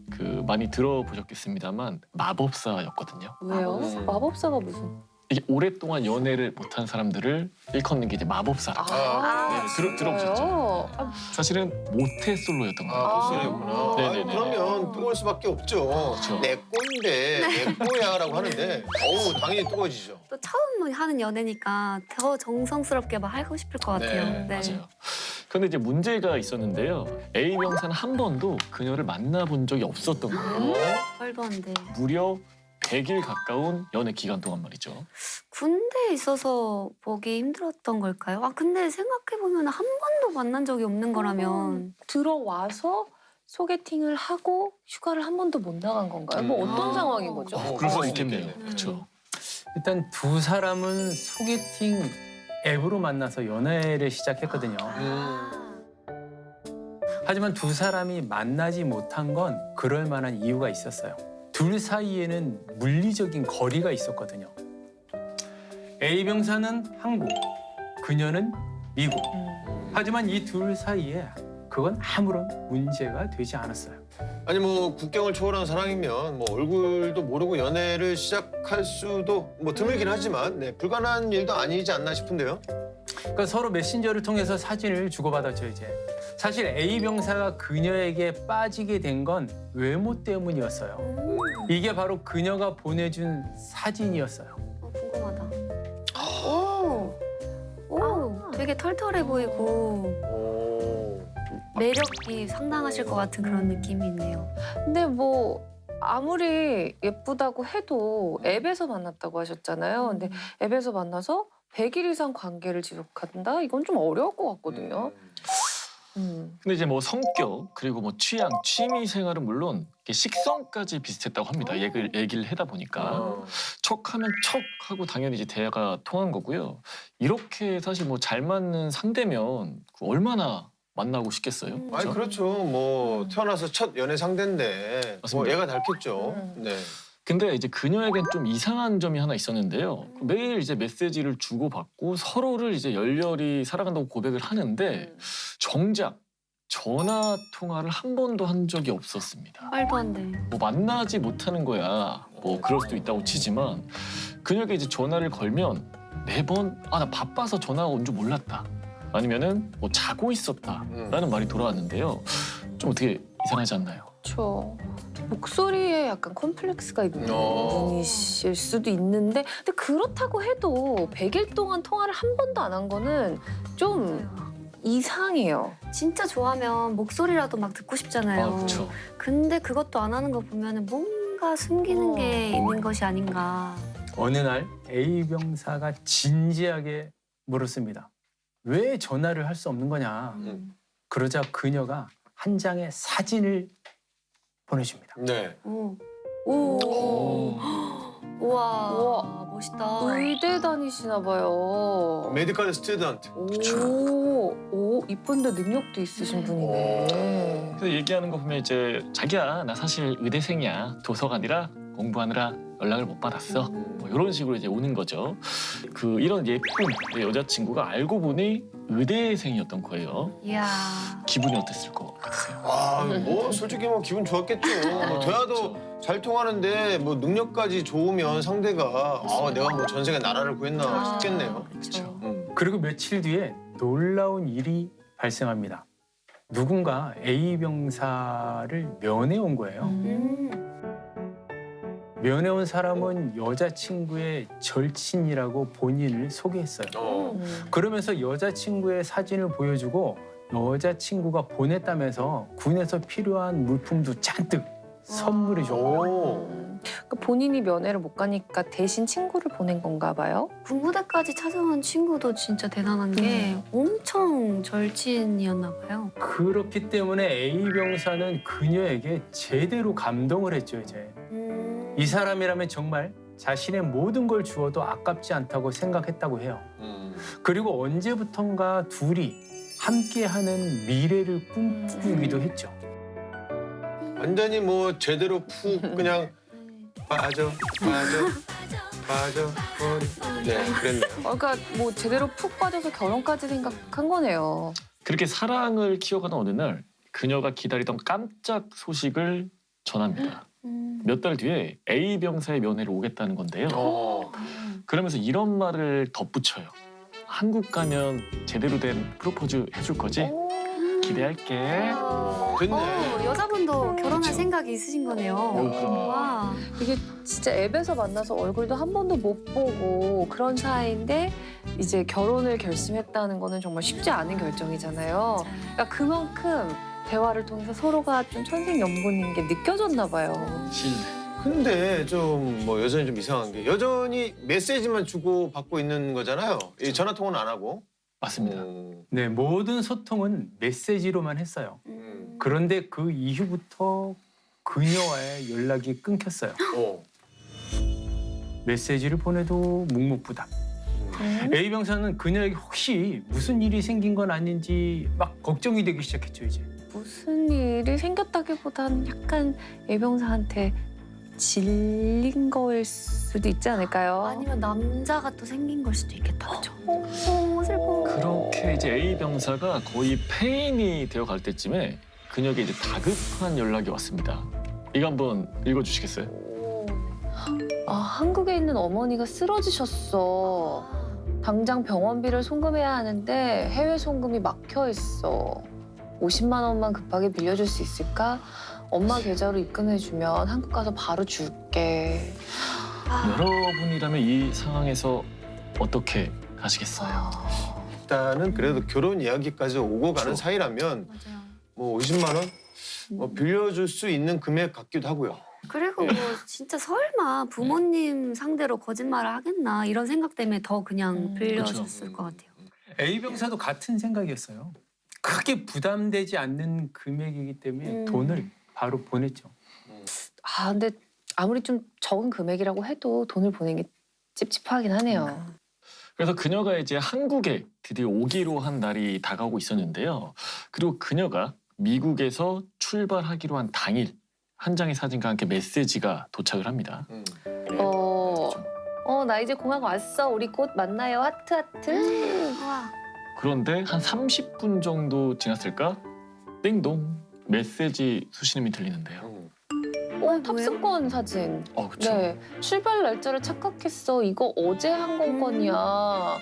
많이 들어보셨겠습니다만 마법사였거든요. 왜요? 마법사가 무슨? 이게 오랫동안 연애를 못한 사람들을 일컫는 게 이제 마법사라고. 들어보셨죠? 진짜요? 사실은 모태솔로였던 거예요. 보스였구나. 네네네. 그러면 뜨거울 수밖에 없죠. 그렇죠. 내 꼰대, 내 꼬야라고 하는데 당연히 뜨거워지죠. 또 처음 하는 연애니까 더 정성스럽게 막 하고 싶을 것 같아요. 네, 맞아요. 그런데 이제 문제가 있었는데요. A 병사는 한 번도 그녀를 만나본 적이 없었던 거예요. 말도 안 돼. 무려 100일 가까운 연애 기간 동안 말이죠. 군대에 있어서 보기 힘들었던 걸까요? 근데 생각해보면 한 번도 만난 적이 없는 거라면 들어와서 소개팅을 하고 휴가를 한 번도 못 나간 건가요? 뭐 어떤 상황인 거죠? 그럴 수도 있겠네요. 그렇죠. 일단 두 사람은 소개팅 앱으로 만나서 연애를 시작했거든요. 하지만 두 사람이 만나지 못한 건 그럴 만한 이유가 있었어요. 둘 사이에는 물리적인 거리가 있었거든요. A 병사는 한국, 그녀는 미국. 하지만 이 둘 사이에 그건 아무런 문제가 되지 않았어요. 아니 뭐 국경을 초월한 사랑이면 뭐 얼굴도 모르고 연애를 시작할 수도 뭐 드물긴 하지만 네, 불가능한 일도 아니지 않나 싶은데요. 그러니까 서로 메신저를 통해서 사진을 주고받았죠, 이제. 사실 A 병사가 그녀에게 빠지게 된 건 외모 때문이었어요. 이게 바로 그녀가 보내준 사진이었어요. 궁금하다. 오, 되게 털털해 보이고 매력이 상당하실 것 같은 그런 느낌이 있네요. 근데 뭐 아무리 예쁘다고 해도 앱에서 만났다고 하셨잖아요. 근데 앱에서 만나서 100일 이상 관계를 지속한다? 이건 좀 어려울 것 같거든요. 근데 이제 뭐 성격 그리고 뭐 취향, 취미 생활은 물론 이렇게 식성까지 비슷했다고 합니다. 얘기를 하다 보니까 척하면 척 하고 당연히 이제 대화가 통한 거고요. 이렇게 사실 뭐 잘 맞는 상대면 얼마나 만나고 싶겠어요. 아니 그렇죠. 뭐 태어나서 첫 연애 상대인데 뭐 맞습니다. 애가 닳겠죠. 네. 근데 이제 그녀에겐 좀 이상한 점이 하나 있었는데요. 매일 이제 메시지를 주고받고 서로를 이제 열렬히 사랑한다고 고백을 하는데 정작 전화 통화를 한 번도 한 적이 없었습니다. 말도 안 돼. 뭐 만나지 못하는 거야. 뭐 그럴 수도 있다고 치지만 그녀에게 이제 전화를 걸면 매번 아 나 바빠서 전화가 온 줄 몰랐다. 아니면은 뭐 자고 있었다라는 말이 돌아왔는데요. 좀 어떻게 이상하지 않나요? 그렇죠. 목소리에 약간 컴플렉스가 있는 분이실 수도 있는데 근데 그렇다고 해도 100일 동안 통화를 한 번도 안 한 거는 좀 이상해요. 진짜 좋아하면 목소리라도 막 듣고 싶잖아요. 그렇죠. 근데 그것도 안 하는 거 보면 뭔가 숨기는 게 있는 것이 아닌가. 어느 날 A 병사가 진지하게 물었습니다. 왜 전화를 할 수 없는 거냐? 그러자 그녀가 한 장의 사진을 보내줍니다. 네. 우와, 멋있다. 의대 다니시나 봐요. 메디컬 스튜던트. 오, 이쁜데 능력도 있으신 분이네. 그래서 얘기하는 거 보면 이제 자기야 나 사실 의대생이야. 도서관이라 공부하느라 연락을 못 받았어. 뭐 이런 식으로 이제 오는 거죠. 그 이런 예쁜 여자친구가 알고 보니 의대생이었던 거예요. 이야. 기분이 어땠을 것 같으세요? 아, 뭐 솔직히 뭐 기분 좋았겠죠. 뭐 대화도 잘 통하는데 뭐 능력까지 좋으면 상대가 아, 내가 뭐 전생에 나라를 구했나 싶겠네요. 그렇죠. 그리고 며칠 뒤에 놀라운 일이 발생합니다. 누군가 A 병사를 면회 온 거예요. 면회 온 사람은 여자친구의 절친이라고 본인을 소개했어요. 그러면서 여자친구의 사진을 보여주고 여자친구가 보냈다면서 군에서 필요한 물품도 잔뜩 선물해 줬고 그러니까 본인이 면회를 못 가니까 대신 친구를 보낸 건가 봐요. 군부대까지 찾아온 친구도 진짜 대단한 게 엄청 절친이었나 봐요. 그렇기 때문에 A 병사는 그녀에게 제대로 감동을 했죠, 이제. 이 사람이라면 정말 자신의 모든 걸 주어도 아깝지 않다고 생각했다고 해요. 그리고 언제부턴가 둘이 함께하는 미래를 꿈꾸기도 했죠. 완전히 뭐 제대로 푹 그냥 빠져. 네, 그랬네요. 그러니까 뭐 제대로 푹 빠져서 결혼까지 생각한 거네요. 그렇게 사랑을 키워가는 어느 날 그녀가 기다리던 깜짝 소식을 전합니다. 몇 달 뒤에 A 병사의 면회를 오겠다는 건데요. 그러면서 이런 말을 덧붙여요. 한국 가면 제대로 된 프로포즈 해줄 거지? 기대할게. 됐네. 여자분도 결혼할 그쵸. 생각이 있으신 거네요. 그럼요. 와. 이게 진짜 앱에서 만나서 얼굴도 한 번도 못 보고 그런 사이인데 이제 결혼을 결심했다는 거는 정말 쉽지 않은 결정이잖아요. 그러니까 그만큼 대화를 통해서 서로가 좀 천생연분인 게 느껴졌나 봐요. 신뢰. 근데 좀 뭐 여전히 좀 이상한 게 여전히 메시지만 주고 받고 있는 거잖아요. 이 전화 통화는 안 하고. 맞습니다. 네, 모든 소통은 메시지로만 했어요. 그런데 그 이후부터 그녀와의 연락이 끊겼어요. 메시지를 보내도 묵묵부답. A 병사는 그녀에게 혹시 무슨 일이 생긴 건 아닌지 막 걱정이 되기 시작했죠, 이제. 무슨 일이 생겼다기보단 약간 예병사한테 질린 거일 수도 있지 않을까요? 아니면 남자가 또 생긴 걸 수도 있겠다, 그죠? 슬퍼. 그렇게 이제 A 병사가 거의 폐인이 되어 갈 때쯤에 그녀에게 이제 다급한 연락이 왔습니다. 이거 한번 읽어주시겠어요? 아, 한국에 있는 어머니가 쓰러지셨어. 당장 병원비를 송금해야 하는데 해외 송금이 막혀 있어. 50만 원만 급하게 빌려줄 수 있을까? 엄마 계좌로 입금해주면 한국 가서 바로 줄게. 여러분이라면 이 상황에서 어떻게 하시겠어요? 일단은 그래도 결혼 이야기까지 오고 가는 사이라면 맞아요. 뭐 50만 원 뭐 빌려줄 수 있는 금액 같기도 하고요. 그리고 뭐 진짜 설마 부모님 상대로 거짓말을 하겠나 이런 생각 때문에 더 그냥 빌려줬을 것 같아요. A 병사도 같은 생각이었어요. 크게 부담되지 않는 금액이기 때문에 돈을 바로 보냈죠. 아, 근데 아무리 좀 적은 금액이라고 해도 돈을 보내는 게 찝찝하긴 하네요. 그래서 그녀가 이제 한국에 드디어 오기로 한 날이 다가오고 있었는데요. 그리고 그녀가 미국에서 출발하기로 한 당일 한 장의 사진과 함께 메시지가 도착을 합니다. 나 이제 공항 왔어. 우리 곧 만나요. 하트 하트. 와. 그런데 한 30분 정도 지났을까? 띵동 메시지 수신음이 들리는데요. 탑승권 사진. 그렇죠. 네, 출발 날짜를 착각했어. 이거 어제 항공권이야.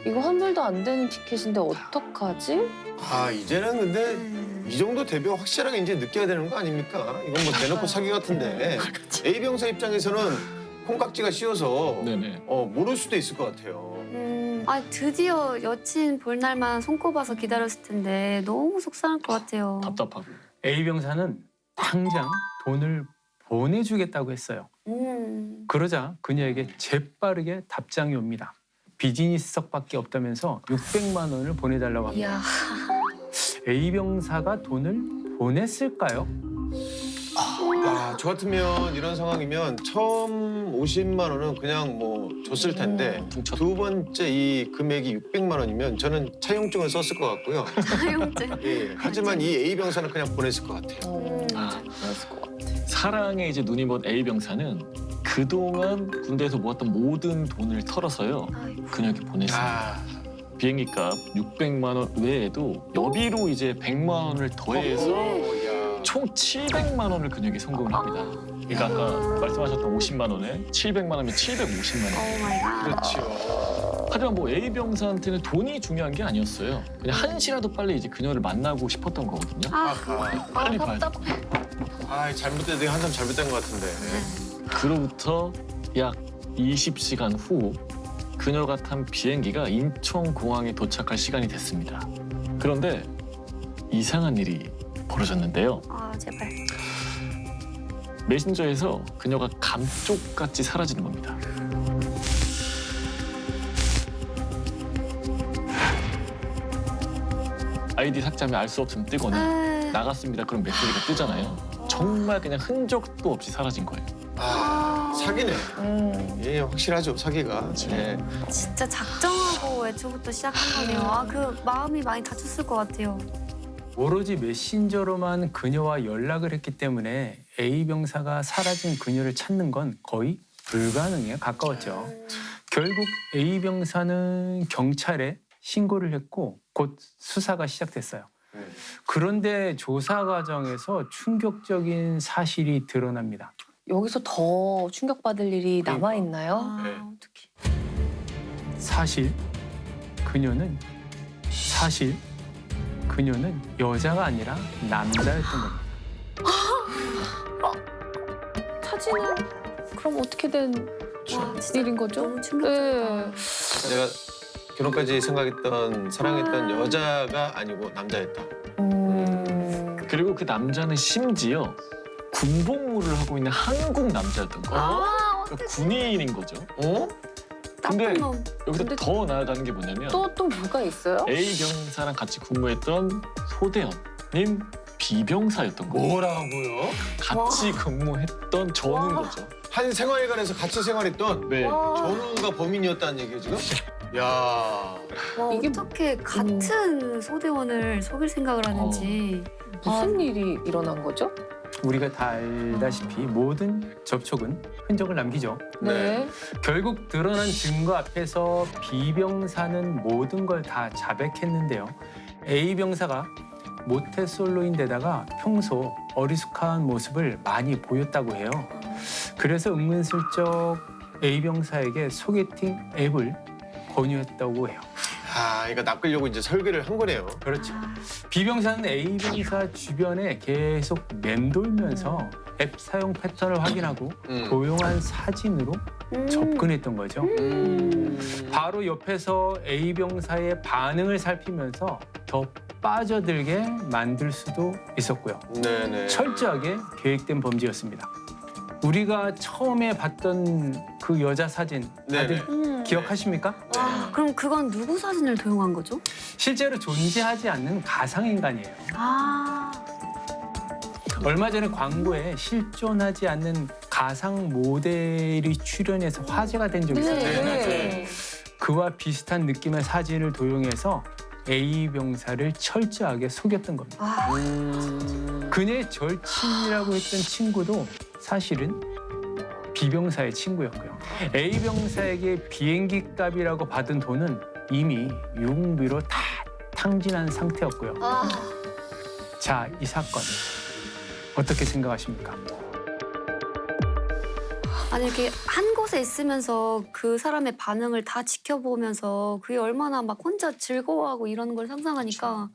이거 환불도 안 되는 티켓인데 어떡하지? 아 이제는 근데 이 정도 대비가 확실하게 이제 느껴야 되는 거 아닙니까? 이건 뭐 대놓고 사기 같은데 A 병사 입장에서는 콩깍지가 씌어서 네네. 모를 수도 있을 것 같아요. 드디어 여친 볼 날만 손꼽아서 기다렸을 텐데 너무 속상할 것 같아요. 답답하고. A 병사는 당장 돈을 보내주겠다고 했어요. 그러자 그녀에게 재빠르게 답장이 옵니다. 비즈니스석밖에 없다면서 600만 원을 보내달라고 합니다. 이야. A 병사가 돈을 보냈을까요? 저 같으면 이런 상황이면 처음 50만 원은 그냥 뭐 줬을 텐데 두 번째 이 금액이 600만 원이면 저는 차용증을 썼을 것 같고요. 사용증. 예, 하지만 이 A 병사는 그냥 보냈을 것 같아요. 그랬을 것 같아. 사랑에 이제 눈이 먼 A 병사는 그동안 군대에서 모았던 모든 돈을 털어서요. 그녀에게 보냈습니다. 비행기값 600만 원 외에도 여비로 이제 100만 원을 더해서 총 700만 원을 그녀에게 송금을 합니다. 그러니까 아까 말씀하셨던 50만 원에 700만 원이면 750만 원. 오 마이 갓. 그렇죠. 하지만 뭐 A 병사한테는 돈이 중요한 게 아니었어요. 그냥 한시라도 빨리 이제 그녀를 만나고 싶었던 거거든요. 빨리 봐야 돼. 잘못된 게 한참 잘못된 것 같은데. 그로부터 약 20시간 후 그녀가 탄 비행기가 인천공항에 도착할 시간이 됐습니다. 그런데 이상한 일이 벌어졌는데요. 제발. 메신저에서 그녀가 감쪽같이 사라지는 겁니다. 아이디 삭제하면 알 수 없으면 뜨거나 나갔습니다. 그럼 메시지가 뜨잖아요. 정말 그냥 흔적도 없이 사라진 거예요. 사기네. 예, 확실하죠, 사기가. 예. 진짜 작정하고 애초부터 시작한 거네요. 그 마음이 많이 다쳤을 것 같아요. 오로지 메신저로만 그녀와 연락을 했기 때문에 A 병사가 사라진 그녀를 찾는 건 거의 불가능에 가까웠죠. 결국 A 병사는 경찰에 신고를 했고 곧 수사가 시작됐어요. 그런데 조사 과정에서 충격적인 사실이 드러납니다. 여기서 더 충격받을 일이 남아있나요? 어떡해. 사실 그녀는 여자가 아니라 남자였던 겁니다. 사진은 그럼 어떻게 된 일인 거죠? 너무 충격적이다. 내가 결혼까지 생각했던, 사랑했던 여자가 아니고 남자였다. 그리고 그 남자는 심지어 군복무를 하고 있는 한국 남자였던 거예요. 그러니까 군인인 거죠. 근데 나쁜 놈. 여기서 근데 더 나아가는 게 뭐냐면 또 뭐가 있어요? A 병사랑 같이 근무했던 소대원님 B병사였던 거예요. 뭐라고요? 같이 근무했던 전우인 거죠. 한 생활관에서 같이 생활했던 네. 전우가 범인이었다는 얘기예요 지금? 야. 와, 이게 어떻게 같은 소대원을 속일 생각을 하는지. 무슨 일이 일어난 거죠? 우리가 다 알다시피 모든 접촉은 흔적을 남기죠. 네. 결국 드러난 증거 앞에서 B병사는 모든 걸 다 자백했는데요. A병사가 모태솔로인데다가 평소 어리숙한 모습을 많이 보였다고 해요. 그래서 은근슬쩍 A병사에게 소개팅 앱을 권유했다고 해요. 아, 그러니까 낚으려고 이제 설계를 한 거네요. 그렇죠. B병사는 A병사 주변에 계속 맴돌면서 앱 사용 패턴을 확인하고 도용한 사진으로 접근했던 거죠. 바로 옆에서 A병사의 반응을 살피면서 더 빠져들게 만들 수도 있었고요. 네네. 철저하게 계획된 범죄였습니다. 우리가 처음에 봤던 그 여자 사진 다들 네네. 기억하십니까? 와, 그럼 그건 누구 사진을 도용한 거죠? 실제로 존재하지 않는 가상인간이에요. 아, 얼마 전에 광고에 실존하지 않는 가상 모델이 출연해서 화제가 된 적이 있었죠. 네. 그와 비슷한 느낌의 사진을 도용해서 A 병사를 철저하게 속였던 겁니다. 아, 그녀의 절친이라고 했던 친구도 사실은 B 병사의 친구였고요. A 병사에게 비행기 값이라고 받은 돈은 이미 유흥비로 다 탕진한 상태였고요. 아. 자, 이 사건 어떻게 생각하십니까? 아니 이렇게 한 곳에 있으면서 그 사람의 반응을 다 지켜보면서 그게 얼마나 막 혼자 즐거워하고 이러는 걸 상상하니까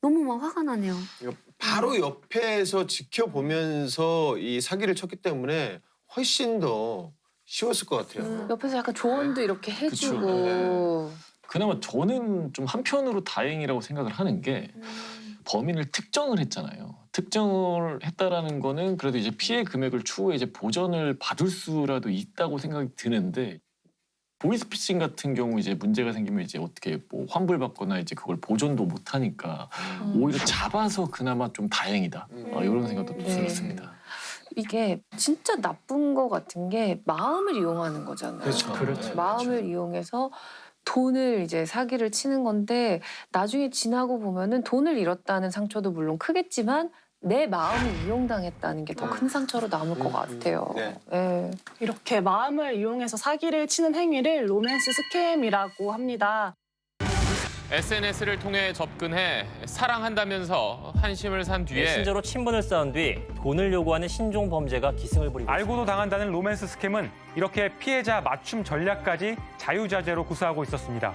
너무 막 화가 나네요. 이거 바로 옆에서 지켜보면서 이 사기를 쳤기 때문에 훨씬 더 쉬웠을 것 같아요. 옆에서 약간 조언도 이렇게 해주고. 그쵸. 그나마 저는 좀 한편으로 다행이라고 생각을 하는 게 범인을 특정을 했잖아요. 특정을 했다라는 거는 그래도 이제 피해 금액을 추후에 이제 보전을 받을 수라도 있다고 생각이 드는데 보이스피싱 같은 경우 이제 문제가 생기면 이제 어떻게 뭐 환불받거나 이제 그걸 보전도 못 하니까 오히려 잡아서 그나마 좀 다행이다. 이런 생각도 네. 들었습니다. 이게 진짜 나쁜 거 같은 게 마음을 이용하는 거잖아요. 그렇죠. 마음을 이용해서 돈을 이제 사기를 치는 건데 나중에 지나고 보면은 돈을 잃었다는 상처도 물론 크겠지만 내 마음이 이용당했다는 게 더 큰 상처로 남을 것 같아요. 네. 예. 이렇게 마음을 이용해서 사기를 치는 행위를 로맨스 스캠이라고 합니다. SNS를 통해 접근해 사랑한다면서 한심을 산 뒤에 메신저로 친분을 쌓은 뒤 돈을 요구하는 신종 범죄가 기승을 부리고 알고도 당한다는 로맨스 스캠은 이렇게 피해자 맞춤 전략까지 자유자재로 구사하고 있었습니다.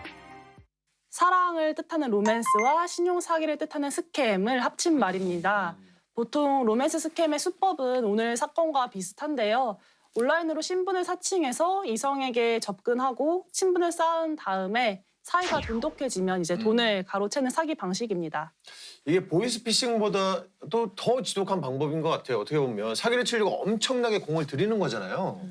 사랑을 뜻하는 로맨스와 신용 사기를 뜻하는 스캠을 합친 말입니다. 보통 로맨스 스캠의 수법은 오늘 사건과 비슷한데요. 온라인으로 신분을 사칭해서 이성에게 접근하고 친분을 쌓은 다음에 사이가 돈독해지면 이제 돈을 가로채는 사기 방식입니다. 이게 보이스피싱보다도 더 지독한 방법인 것 같아요. 어떻게 보면 사기를 치려고 엄청나게 공을 들이는 거잖아요.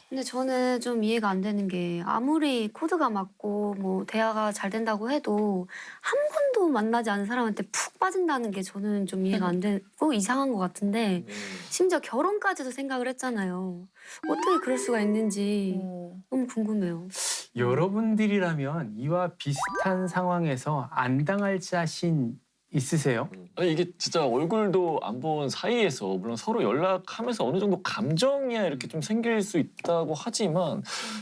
근데 저는 좀 이해가 안 되는 게 아무리 코드가 맞고 뭐 대화가 잘 된다고 해도 한 번도 만나지 않은 사람한테 푹 빠진다는 게 저는 좀 이해가 안 되고 이상한 것 같은데 심지어 결혼까지도 생각을 했잖아요. 어떻게 그럴 수가 있는지 너무 궁금해요. 여러분들이라면 이와 비슷한 상황에서 안 당할 자신 있으세요? 아니, 이게 진짜 얼굴도 안 본 사이에서 물론 서로 연락하면서 어느 정도 감정이야 이렇게 좀 생길 수 있다고 하지만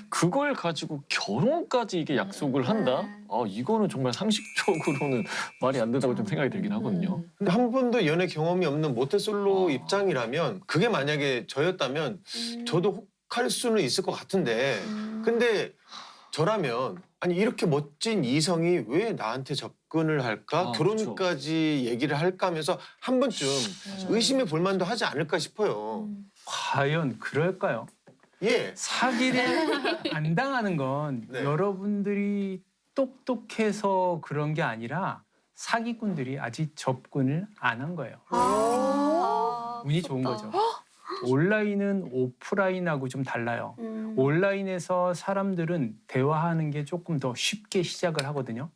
그걸 가지고 결혼까지 이게 약속을 한다? 이거는 정말 상식적으로는 말이 안 된다고 좀 생각이 들긴 하거든요. 근데 한 번도 연애 경험이 없는 모태솔로 입장이라면 그게 만약에 저였다면 저도 혹할 수는 있을 것 같은데 근데 저라면 아니 이렇게 멋진 이성이 왜 나한테 접근을 할까? 결혼까지 얘기를 할까 하면서 한 번쯤 의심해 볼 만도 하지 않을까 싶어요. 과연 그럴까요? 예. 사기를 안 당하는 건 네. 여러분들이 똑똑해서 그런 게 아니라 사기꾼들이 아직 접근을 안 한 거예요. 운이 좋은 거죠. 온라인은 오프라인하고 좀 달라요. 온라인에서 사람들은 대화하는 게 조금 더 쉽게 시작을 하거든요.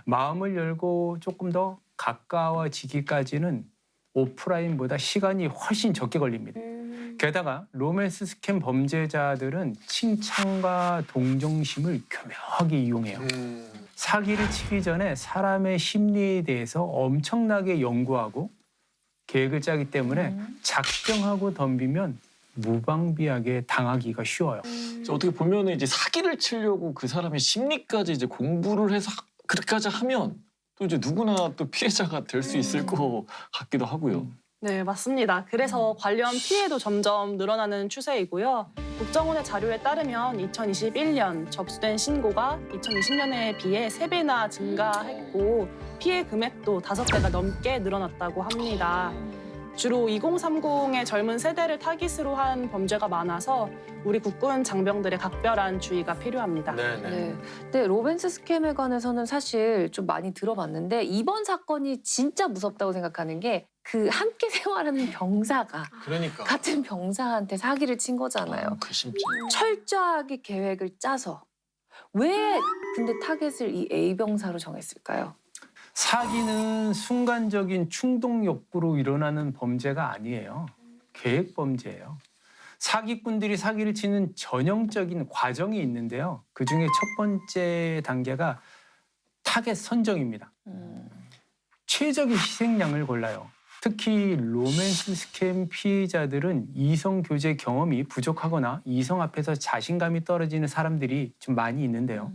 마음을 열고 조금 더 가까워지기까지는 오프라인보다 시간이 훨씬 적게 걸립니다. 게다가 로맨스 스캠 범죄자들은 칭찬과 동정심을 교묘하게 이용해요. 사기를 치기 전에 사람의 심리에 대해서 엄청나게 연구하고 계획을 짜기 때문에 작정하고 덤비면 무방비하게 당하기가 쉬워요. 어떻게 보면은 이제 사기를 치려고 그 사람의 심리까지 이제 공부를 해서 그렇게까지 하면 또 이제 누구나 또 피해자가 될 수 있을 것 같기도 하고요. 네, 맞습니다. 그래서 관련 피해도 점점 늘어나는 추세이고요. 국정원의 자료에 따르면 2021년 접수된 신고가 2020년에 비해 3배나 증가했고 피해 금액도 5배가 넘게 늘어났다고 합니다. 주로 2030의 젊은 세대를 타깃으로 한 범죄가 많아서 우리 국군 장병들의 각별한 주의가 필요합니다. 네. 근데 로맨스 스캠에 관해서는 사실 좀 많이 들어봤는데 이번 사건이 진짜 무섭다고 생각하는 게 그 함께 생활하는 병사가 그러니까. 같은 병사한테 사기를 친 거잖아요. 그 심지. 철저하게 계획을 짜서 왜 근데 타겟을 이 A 병사로 정했을까요? 사기는 순간적인 충동 욕구로 일어나는 범죄가 아니에요. 계획 범죄예요. 사기꾼들이 사기를 치는 전형적인 과정이 있는데요. 그중에 첫 번째 단계가 타겟 선정입니다. 최적의 희생양을 골라요. 특히 로맨스 스캠 피해자들은 이성 교제 경험이 부족하거나 이성 앞에서 자신감이 떨어지는 사람들이 좀 많이 있는데요.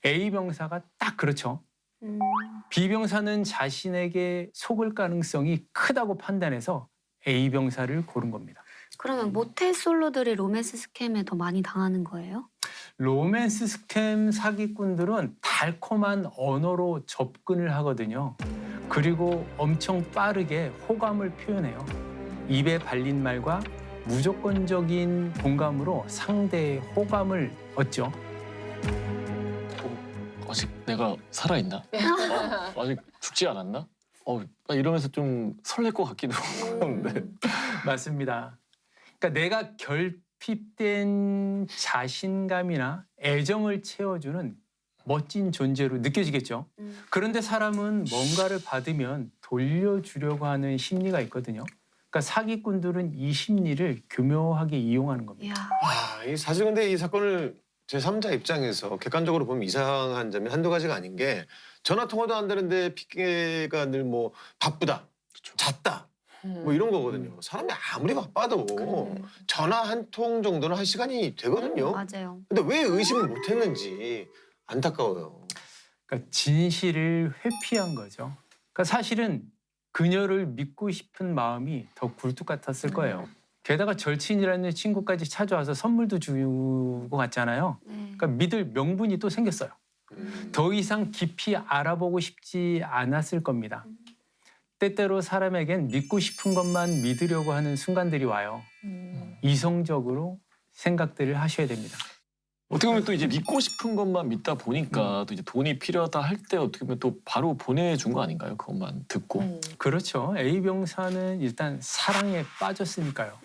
A 병사가 딱 그렇죠. B 병사는 자신에게 속을 가능성이 크다고 판단해서 A 병사를 고른 겁니다. 그러면 모태솔로들이 로맨스 스캠에 더 많이 당하는 거예요? 로맨스 스캠 사기꾼들은 달콤한 언어로 접근을 하거든요. 그리고 엄청 빠르게 호감을 표현해요. 입에 발린 말과 무조건적인 공감으로 상대의 호감을 얻죠. 아직 내가 살아있나? 아직 죽지 않았나? 이러면서 좀 설렐 것 같기도 한데. 맞습니다. 그러니까 내가 결핍된 자신감이나 애정을 채워주는 멋진 존재로 느껴지겠죠. 그런데 사람은 뭔가를 받으면 돌려주려고 하는 심리가 있거든요. 그러니까 사기꾼들은 이 심리를 교묘하게 이용하는 겁니다. 사실 근데 이 사건을 제3자 입장에서 객관적으로 보면 이상한 점이 한두 가지가 아닌 게 전화 통화도 안 되는데 핑계가 늘 뭐 바쁘다, 잤다 뭐 이런 거거든요. 사람이 아무리 바빠도 전화 한 통 정도는 할 시간이 되거든요. 맞아요. 근데 왜 의심을 못 했는지 안타까워요. 그러니까 진실을 회피한 거죠. 그러니까 사실은 그녀를 믿고 싶은 마음이 더 굴뚝 같았을 거예요. 게다가 절친이라는 친구까지 찾아와서 선물도 주고 갔잖아요. 그러니까 믿을 명분이 또 생겼어요. 더 이상 깊이 알아보고 싶지 않았을 겁니다. 때때로 사람에겐 믿고 싶은 것만 믿으려고 하는 순간들이 와요. 이성적으로 생각들을 하셔야 됩니다. 어떻게 보면 또 이제 믿고 싶은 것만 믿다 보니까 또 이제 돈이 필요하다 할 때 어떻게 보면 또 바로 보내준 거 아닌가요? 그것만 듣고. 그렇죠. A 병사는 일단 사랑에 빠졌으니까요.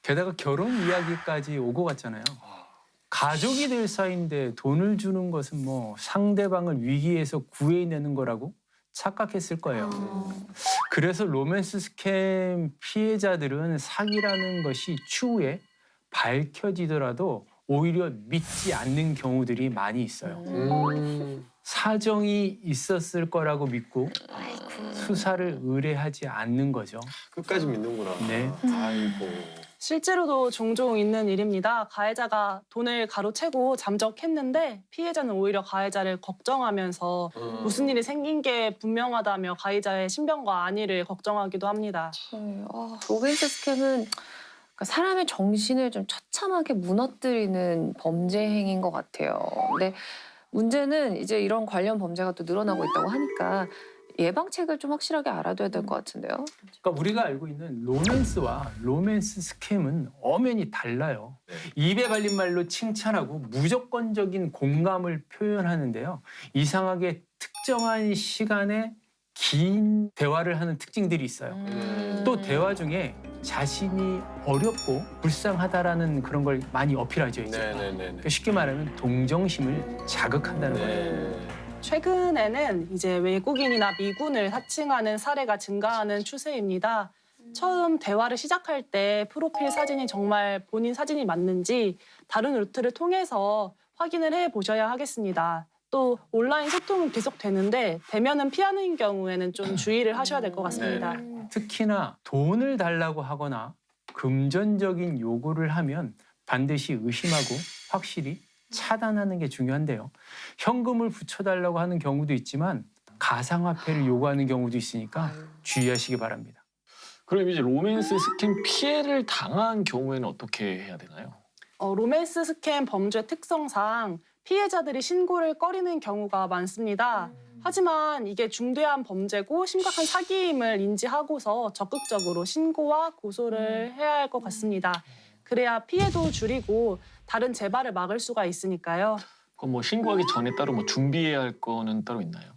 게다가 결혼 이야기까지 오고 갔잖아요. 가족이 될 사이인데 돈을 주는 것은 뭐 상대방을 위기에서 구해내는 거라고 착각했을 거예요. 그래서 로맨스 스캠 피해자들은 사기라는 것이 추후에 밝혀지더라도 오히려 믿지 않는 경우들이 많이 있어요. 사정이 있었을 거라고 믿고 수사를 의뢰하지 않는 거죠. 끝까지 믿는구나. 네. 아이고. 실제로도 종종 있는 일입니다. 가해자가 돈을 가로채고 잠적했는데 피해자는 오히려 가해자를 걱정하면서 무슨 일이 생긴 게 분명하다며 가해자의 신변과 안위를 걱정하기도 합니다. 로맨스 스캠은 그러니까 사람의 정신을 좀 처참하게 무너뜨리는 범죄 행위인 것 같아요. 근데 문제는 이제 이런 관련 범죄가 또 늘어나고 있다고 하니까 예방책을 좀 확실하게 알아둬야 될 것 같은데요. 그러니까 우리가 알고 있는 로맨스와 로맨스 스캠은 엄연히 달라요. 입에 발린 말로 칭찬하고 무조건적인 공감을 표현하는데요. 이상하게 특정한 시간에 긴 대화를 하는 특징들이 있어요. 또 대화 중에 자신이 어렵고 불쌍하다라는 그런 걸 많이 어필하죠. 이제. 그러니까 쉽게 말하면 동정심을 자극한다는 거예요. 최근에는 이제 외국인이나 미군을 사칭하는 사례가 증가하는 추세입니다. 처음 대화를 시작할 때 프로필 사진이 정말 본인 사진이 맞는지 다른 루트를 통해서 확인을 해보셔야 하겠습니다. 또 온라인 소통은 계속 되는데 대면은 피하는 경우에는 좀 주의를 하셔야 될 것 같습니다. 특히나 돈을 달라고 하거나 금전적인 요구를 하면 반드시 의심하고 확실히 차단하는 게 중요한데요. 현금을 붙여달라고 하는 경우도 있지만 가상화폐를 요구하는 경우도 있으니까 주의하시기 바랍니다. 그럼 이제 로맨스 스캠 피해를 당한 경우에는 어떻게 해야 되나요? 로맨스 스캠 범죄 특성상 피해자들이 신고를 꺼리는 경우가 많습니다. 하지만 이게 중대한 범죄고 심각한 사기임을 인지하고서 적극적으로 신고와 고소를 해야 할 것 같습니다. 그래야 피해도 줄이고 다른 재발을 막을 수가 있으니까요. 그럼 뭐 신고하기 전에 따로 뭐 준비해야 할 거는 따로 있나요?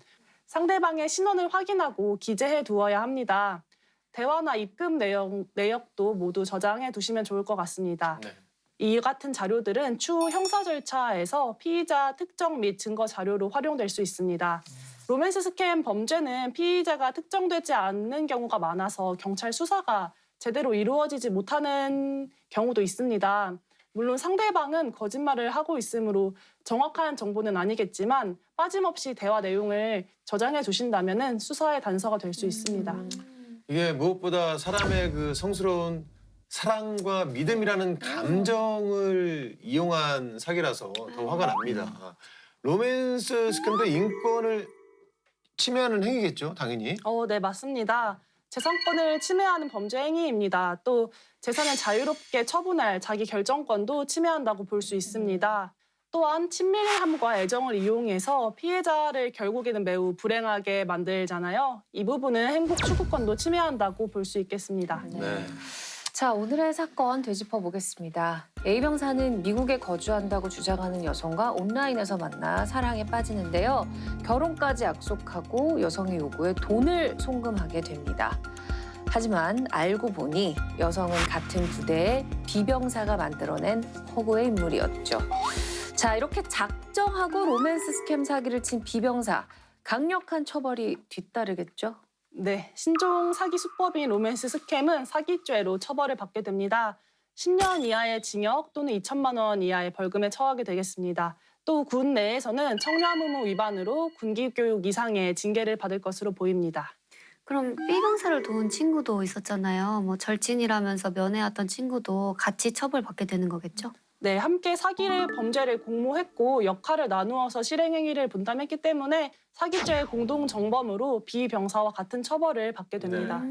상대방의 신원을 확인하고 기재해 두어야 합니다. 대화나 입금 내역도 모두 저장해 두시면 좋을 것 같습니다. 네. 이 같은 자료들은 추후 형사 절차에서 피의자 특정 및 증거 자료로 활용될 수 있습니다. 로맨스 스캠 범죄는 피의자가 특정되지 않는 경우가 많아서 경찰 수사가 제대로 이루어지지 못하는 경우도 있습니다. 물론 상대방은 거짓말을 하고 있으므로 정확한 정보는 아니겠지만 빠짐없이 대화 내용을 저장해 두신다면 수사의 단서가 될 수 있습니다. 이게 무엇보다 사람의 그 성스러운 사랑과 믿음이라는 감정을 이용한 사기라서 더 화가 납니다. 로맨스 스캠도 인권을 침해하는 행위겠죠, 당연히. 네, 맞습니다. 재산권을 침해하는 범죄 행위입니다. 또 재산을 자유롭게 처분할 자기 결정권도 침해한다고 볼 수 있습니다. 또한 친밀함과 애정을 이용해서 피해자를 결국에는 매우 불행하게 만들잖아요. 이 부분은 행복 추구권도 침해한다고 볼 수 있겠습니다. 네. 자, 오늘의 사건 되짚어 보겠습니다. A 병사는 미국에 거주한다고 주장하는 여성과 온라인에서 만나 사랑에 빠지는데요. 결혼까지 약속하고 여성의 요구에 돈을 송금하게 됩니다. 하지만 알고 보니 여성은 같은 부대의 B 병사가 만들어낸 허구의 인물이었죠. 자, 이렇게 작정하고 로맨스 스캠 사기를 친 B 병사, 강력한 처벌이 뒤따르겠죠? 네, 신종 사기 수법인 로맨스 스캠은 사기죄로 처벌을 받게 됩니다. 10년 이하의 징역 또는 2천만 원 이하의 벌금에 처하게 되겠습니다. 또 군 내에서는 청렴 의무 위반으로 군기교육 이상의 징계를 받을 것으로 보입니다. 그럼 B병사를 도운 친구도 있었잖아요. 뭐 절친이라면서 면회했던 친구도 같이 처벌받게 되는 거겠죠? 네, 함께 범죄를 공모했고 역할을 나누어서 실행행위를 분담했기 때문에 사기죄의 공동정범으로 B 병사와 같은 처벌을 받게 됩니다.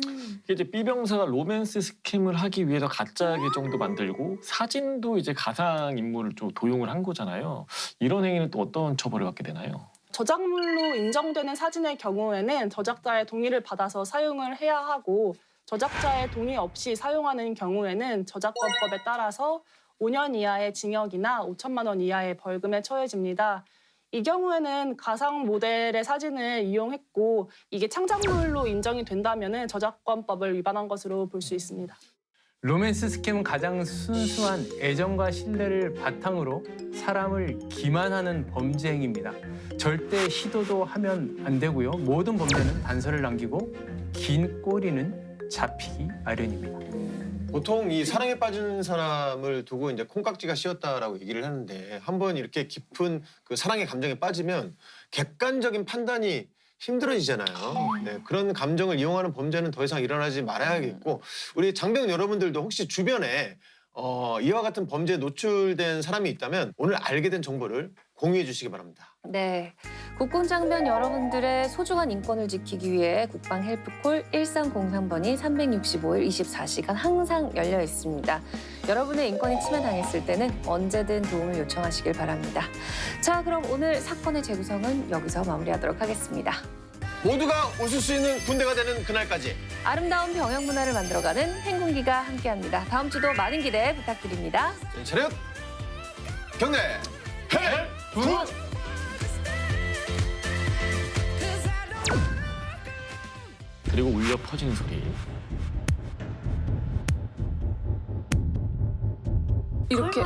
이게 이제 B 병사가 로맨스 스캠을 하기 위해서 가짜 계정도 만들고 사진도 이제 가상 인물을 좀 도용을 한 거잖아요. 이런 행위는 또 어떤 처벌을 받게 되나요? 저작물로 인정되는 사진의 경우에는 저작자의 동의를 받아서 사용을 해야 하고 저작자의 동의 없이 사용하는 경우에는 저작권법에 따라서 5년 이하의 징역이나 5천만 원 이하의 벌금에 처해집니다. 이 경우에는 가상 모델의 사진을 이용했고 이게 창작물로 인정이 된다면 저작권법을 위반한 것으로 볼 수 있습니다. 로맨스 스캠은 가장 순수한 애정과 신뢰를 바탕으로 사람을 기만하는 범죄 행위입니다. 절대 시도도 하면 안 되고요. 모든 범죄는 단서를 남기고 긴 꼬리는 잡히기 마련입니다. 보통 이 사랑에 빠지는 사람을 두고 이제 콩깍지가 씌었다라고 얘기를 하는데 한번 이렇게 깊은 그 사랑의 감정에 빠지면 객관적인 판단이 힘들어지잖아요. 네, 그런 감정을 이용하는 범죄는 더 이상 일어나지 말아야겠고 우리 장병 여러분들도 혹시 주변에 이와 같은 범죄에 노출된 사람이 있다면 오늘 알게 된 정보를 공유해 주시기 바랍니다. 네, 국군장병 여러분들의 소중한 인권을 지키기 위해 국방 헬프콜 1303번이 365일 24시간 항상 열려 있습니다. 여러분의 인권이 침해당했을 때는 언제든 도움을 요청하시길 바랍니다. 자, 그럼 오늘 사건의 재구성은 여기서 마무리하도록 하겠습니다. 모두가 웃을 수 있는 군대가 되는 그날까지 아름다운 병영 문화를 만들어가는 행군기가 함께합니다. 다음 주도 많은 기대 부탁드립니다. 차렷 경례 헬 그리고 울려 퍼지는 소리. 이렇게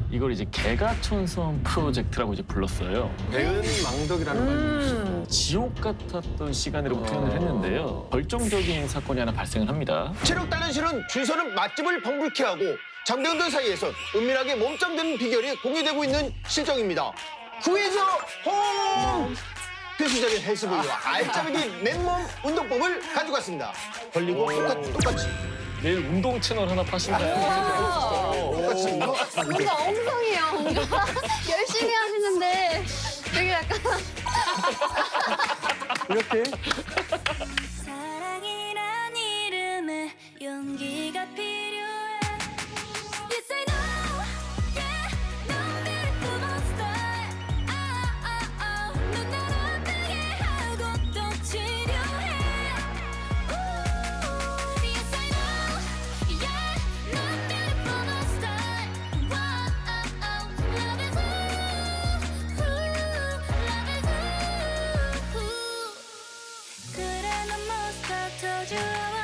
이걸 이제 개가천선 프로젝트라고 이제 불렀어요. 배은 망덕이라는 말이죠. 지옥 같았던 시간이라고 표현을 했는데요. 결정적인 사건이 하나 발생을 합니다. 체력 단련실은 줄 서는 맛집을 방불케 하고 장병들 사이에서 은밀하게 몸짱되는 비결이 공유되고 있는 실정입니다. 구해줘 홈! 필수적인 헬스부위와 알짜배기 맨몸 운동법을 가지고 왔습니다. 벌리고 똑같이. 내일 운동 채널 하나 파신가요? 똑같이. 뭔가 엉성해요. 뭔가 열심히 하시는데 되게 약간 이렇게 사랑이란 이름에 용기가 필요해. Yes I know, yeah, 넌 beautiful monster. 넌 날 아프게 하고 또 치료해. Yes I know, yeah, 넌 beautiful monster. Love is love is 그래 넌 monster. Told you I